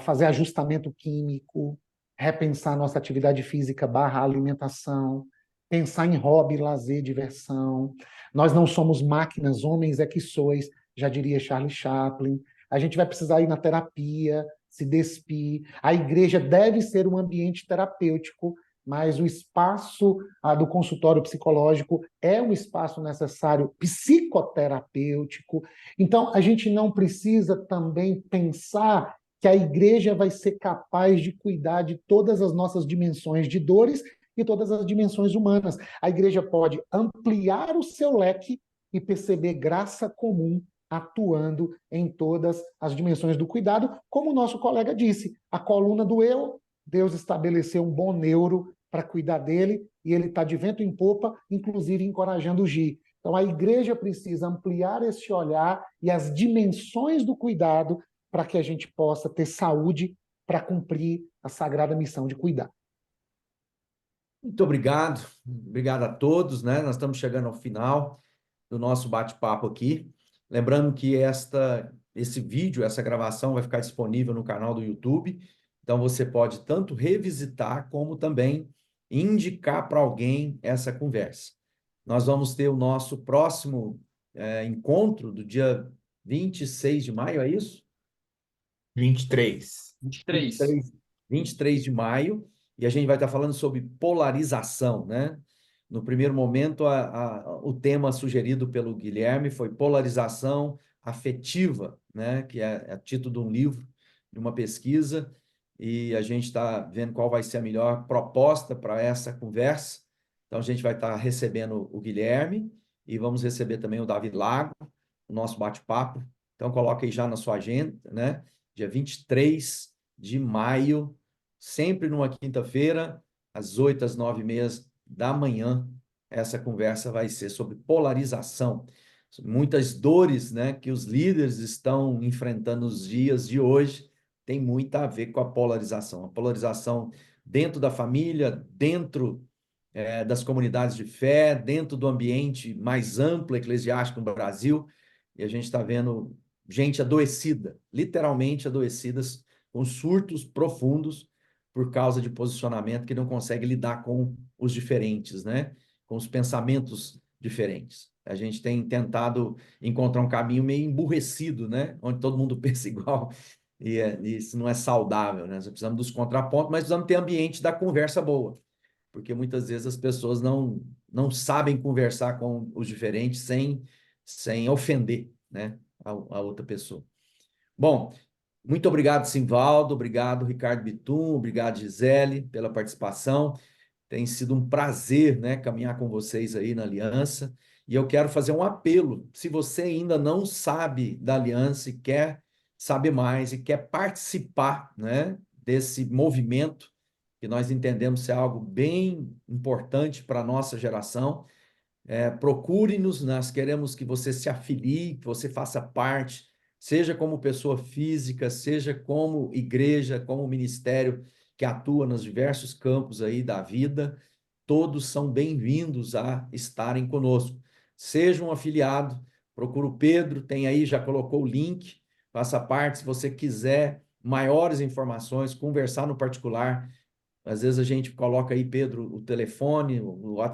fazer ajustamento químico, repensar nossa atividade física / alimentação, pensar em hobby, lazer, diversão. Nós não somos máquinas, homens é que sois, já diria Charlie Chaplin. A gente vai precisar ir na terapia, se despir. A igreja deve ser um ambiente terapêutico, mas o espaço do consultório psicológico é um espaço necessário psicoterapêutico. Então, a gente não precisa também pensar que a igreja vai ser capaz de cuidar de todas as nossas dimensões de dores e todas as dimensões humanas. A igreja pode ampliar o seu leque e perceber graça comum atuando em todas as dimensões do cuidado, como o nosso colega disse, a coluna do eu, Deus estabeleceu um bom neuro para cuidar dele, e ele está de vento em popa, inclusive encorajando o Gi. Então, a igreja precisa ampliar esse olhar e as dimensões do cuidado para que a gente possa ter saúde para cumprir a sagrada missão de cuidar. Muito obrigado. Obrigado a todos, né? Nós estamos chegando ao final do nosso bate-papo aqui. Lembrando que esse vídeo, essa gravação vai ficar disponível no canal do YouTube. Então, você pode tanto revisitar como também indicar para alguém essa conversa. Nós vamos ter o nosso próximo encontro do dia 26 de maio, é isso? 23. 23 de maio, e a gente vai estar falando sobre polarização, né? No primeiro momento, o tema sugerido pelo Guilherme foi polarização afetiva, né? Que é título de um livro, de uma pesquisa, e a gente está vendo qual vai ser a melhor proposta para essa conversa. Então, a gente vai estar recebendo o Guilherme e vamos receber também o Davi Lago, o nosso bate-papo. Então, Então, coloca aí já na sua agenda, né? Dia 23 de maio, sempre numa quinta-feira, às 8 às 9h30 da manhã, essa conversa vai ser sobre polarização. Muitas dores, né, que os líderes estão enfrentando nos dias de hoje, tem muito a ver com a polarização. A polarização dentro da família, dentro das comunidades de fé, dentro do ambiente mais amplo eclesiástico no Brasil, e a gente está vendo gente adoecida, literalmente adoecidas, com surtos profundos por causa de posicionamento que não consegue lidar com os diferentes, né? Com os pensamentos diferentes. A gente tem tentado encontrar um caminho meio emburrecido, né? Onde todo mundo pensa igual, e isso não é saudável, né? Nós precisamos dos contrapontos, mas precisamos ter ambiente da conversa boa, porque muitas vezes as pessoas não sabem conversar com os diferentes sem ofender, né, a outra pessoa. Bom, muito obrigado, Simvaldo, obrigado, Ricardo Bitum, obrigado, Gisele, pela participação. Tem sido um prazer, né, caminhar com vocês aí na Aliança. E eu quero fazer um apelo. Se você ainda não sabe da Aliança e quer saber mais e quer participar, né, desse movimento, que nós entendemos ser algo bem importante para a nossa geração, procure-nos, nós queremos que você se afilie, que você faça parte, seja como pessoa física, seja como igreja, como ministério que atua nos diversos campos aí da vida, todos são bem-vindos a estarem conosco. Seja um afiliado, procura o Pedro, tem aí, já colocou o link, faça parte, se você quiser maiores informações, conversar no particular, às vezes a gente coloca aí, Pedro, o telefone, o WhatsApp,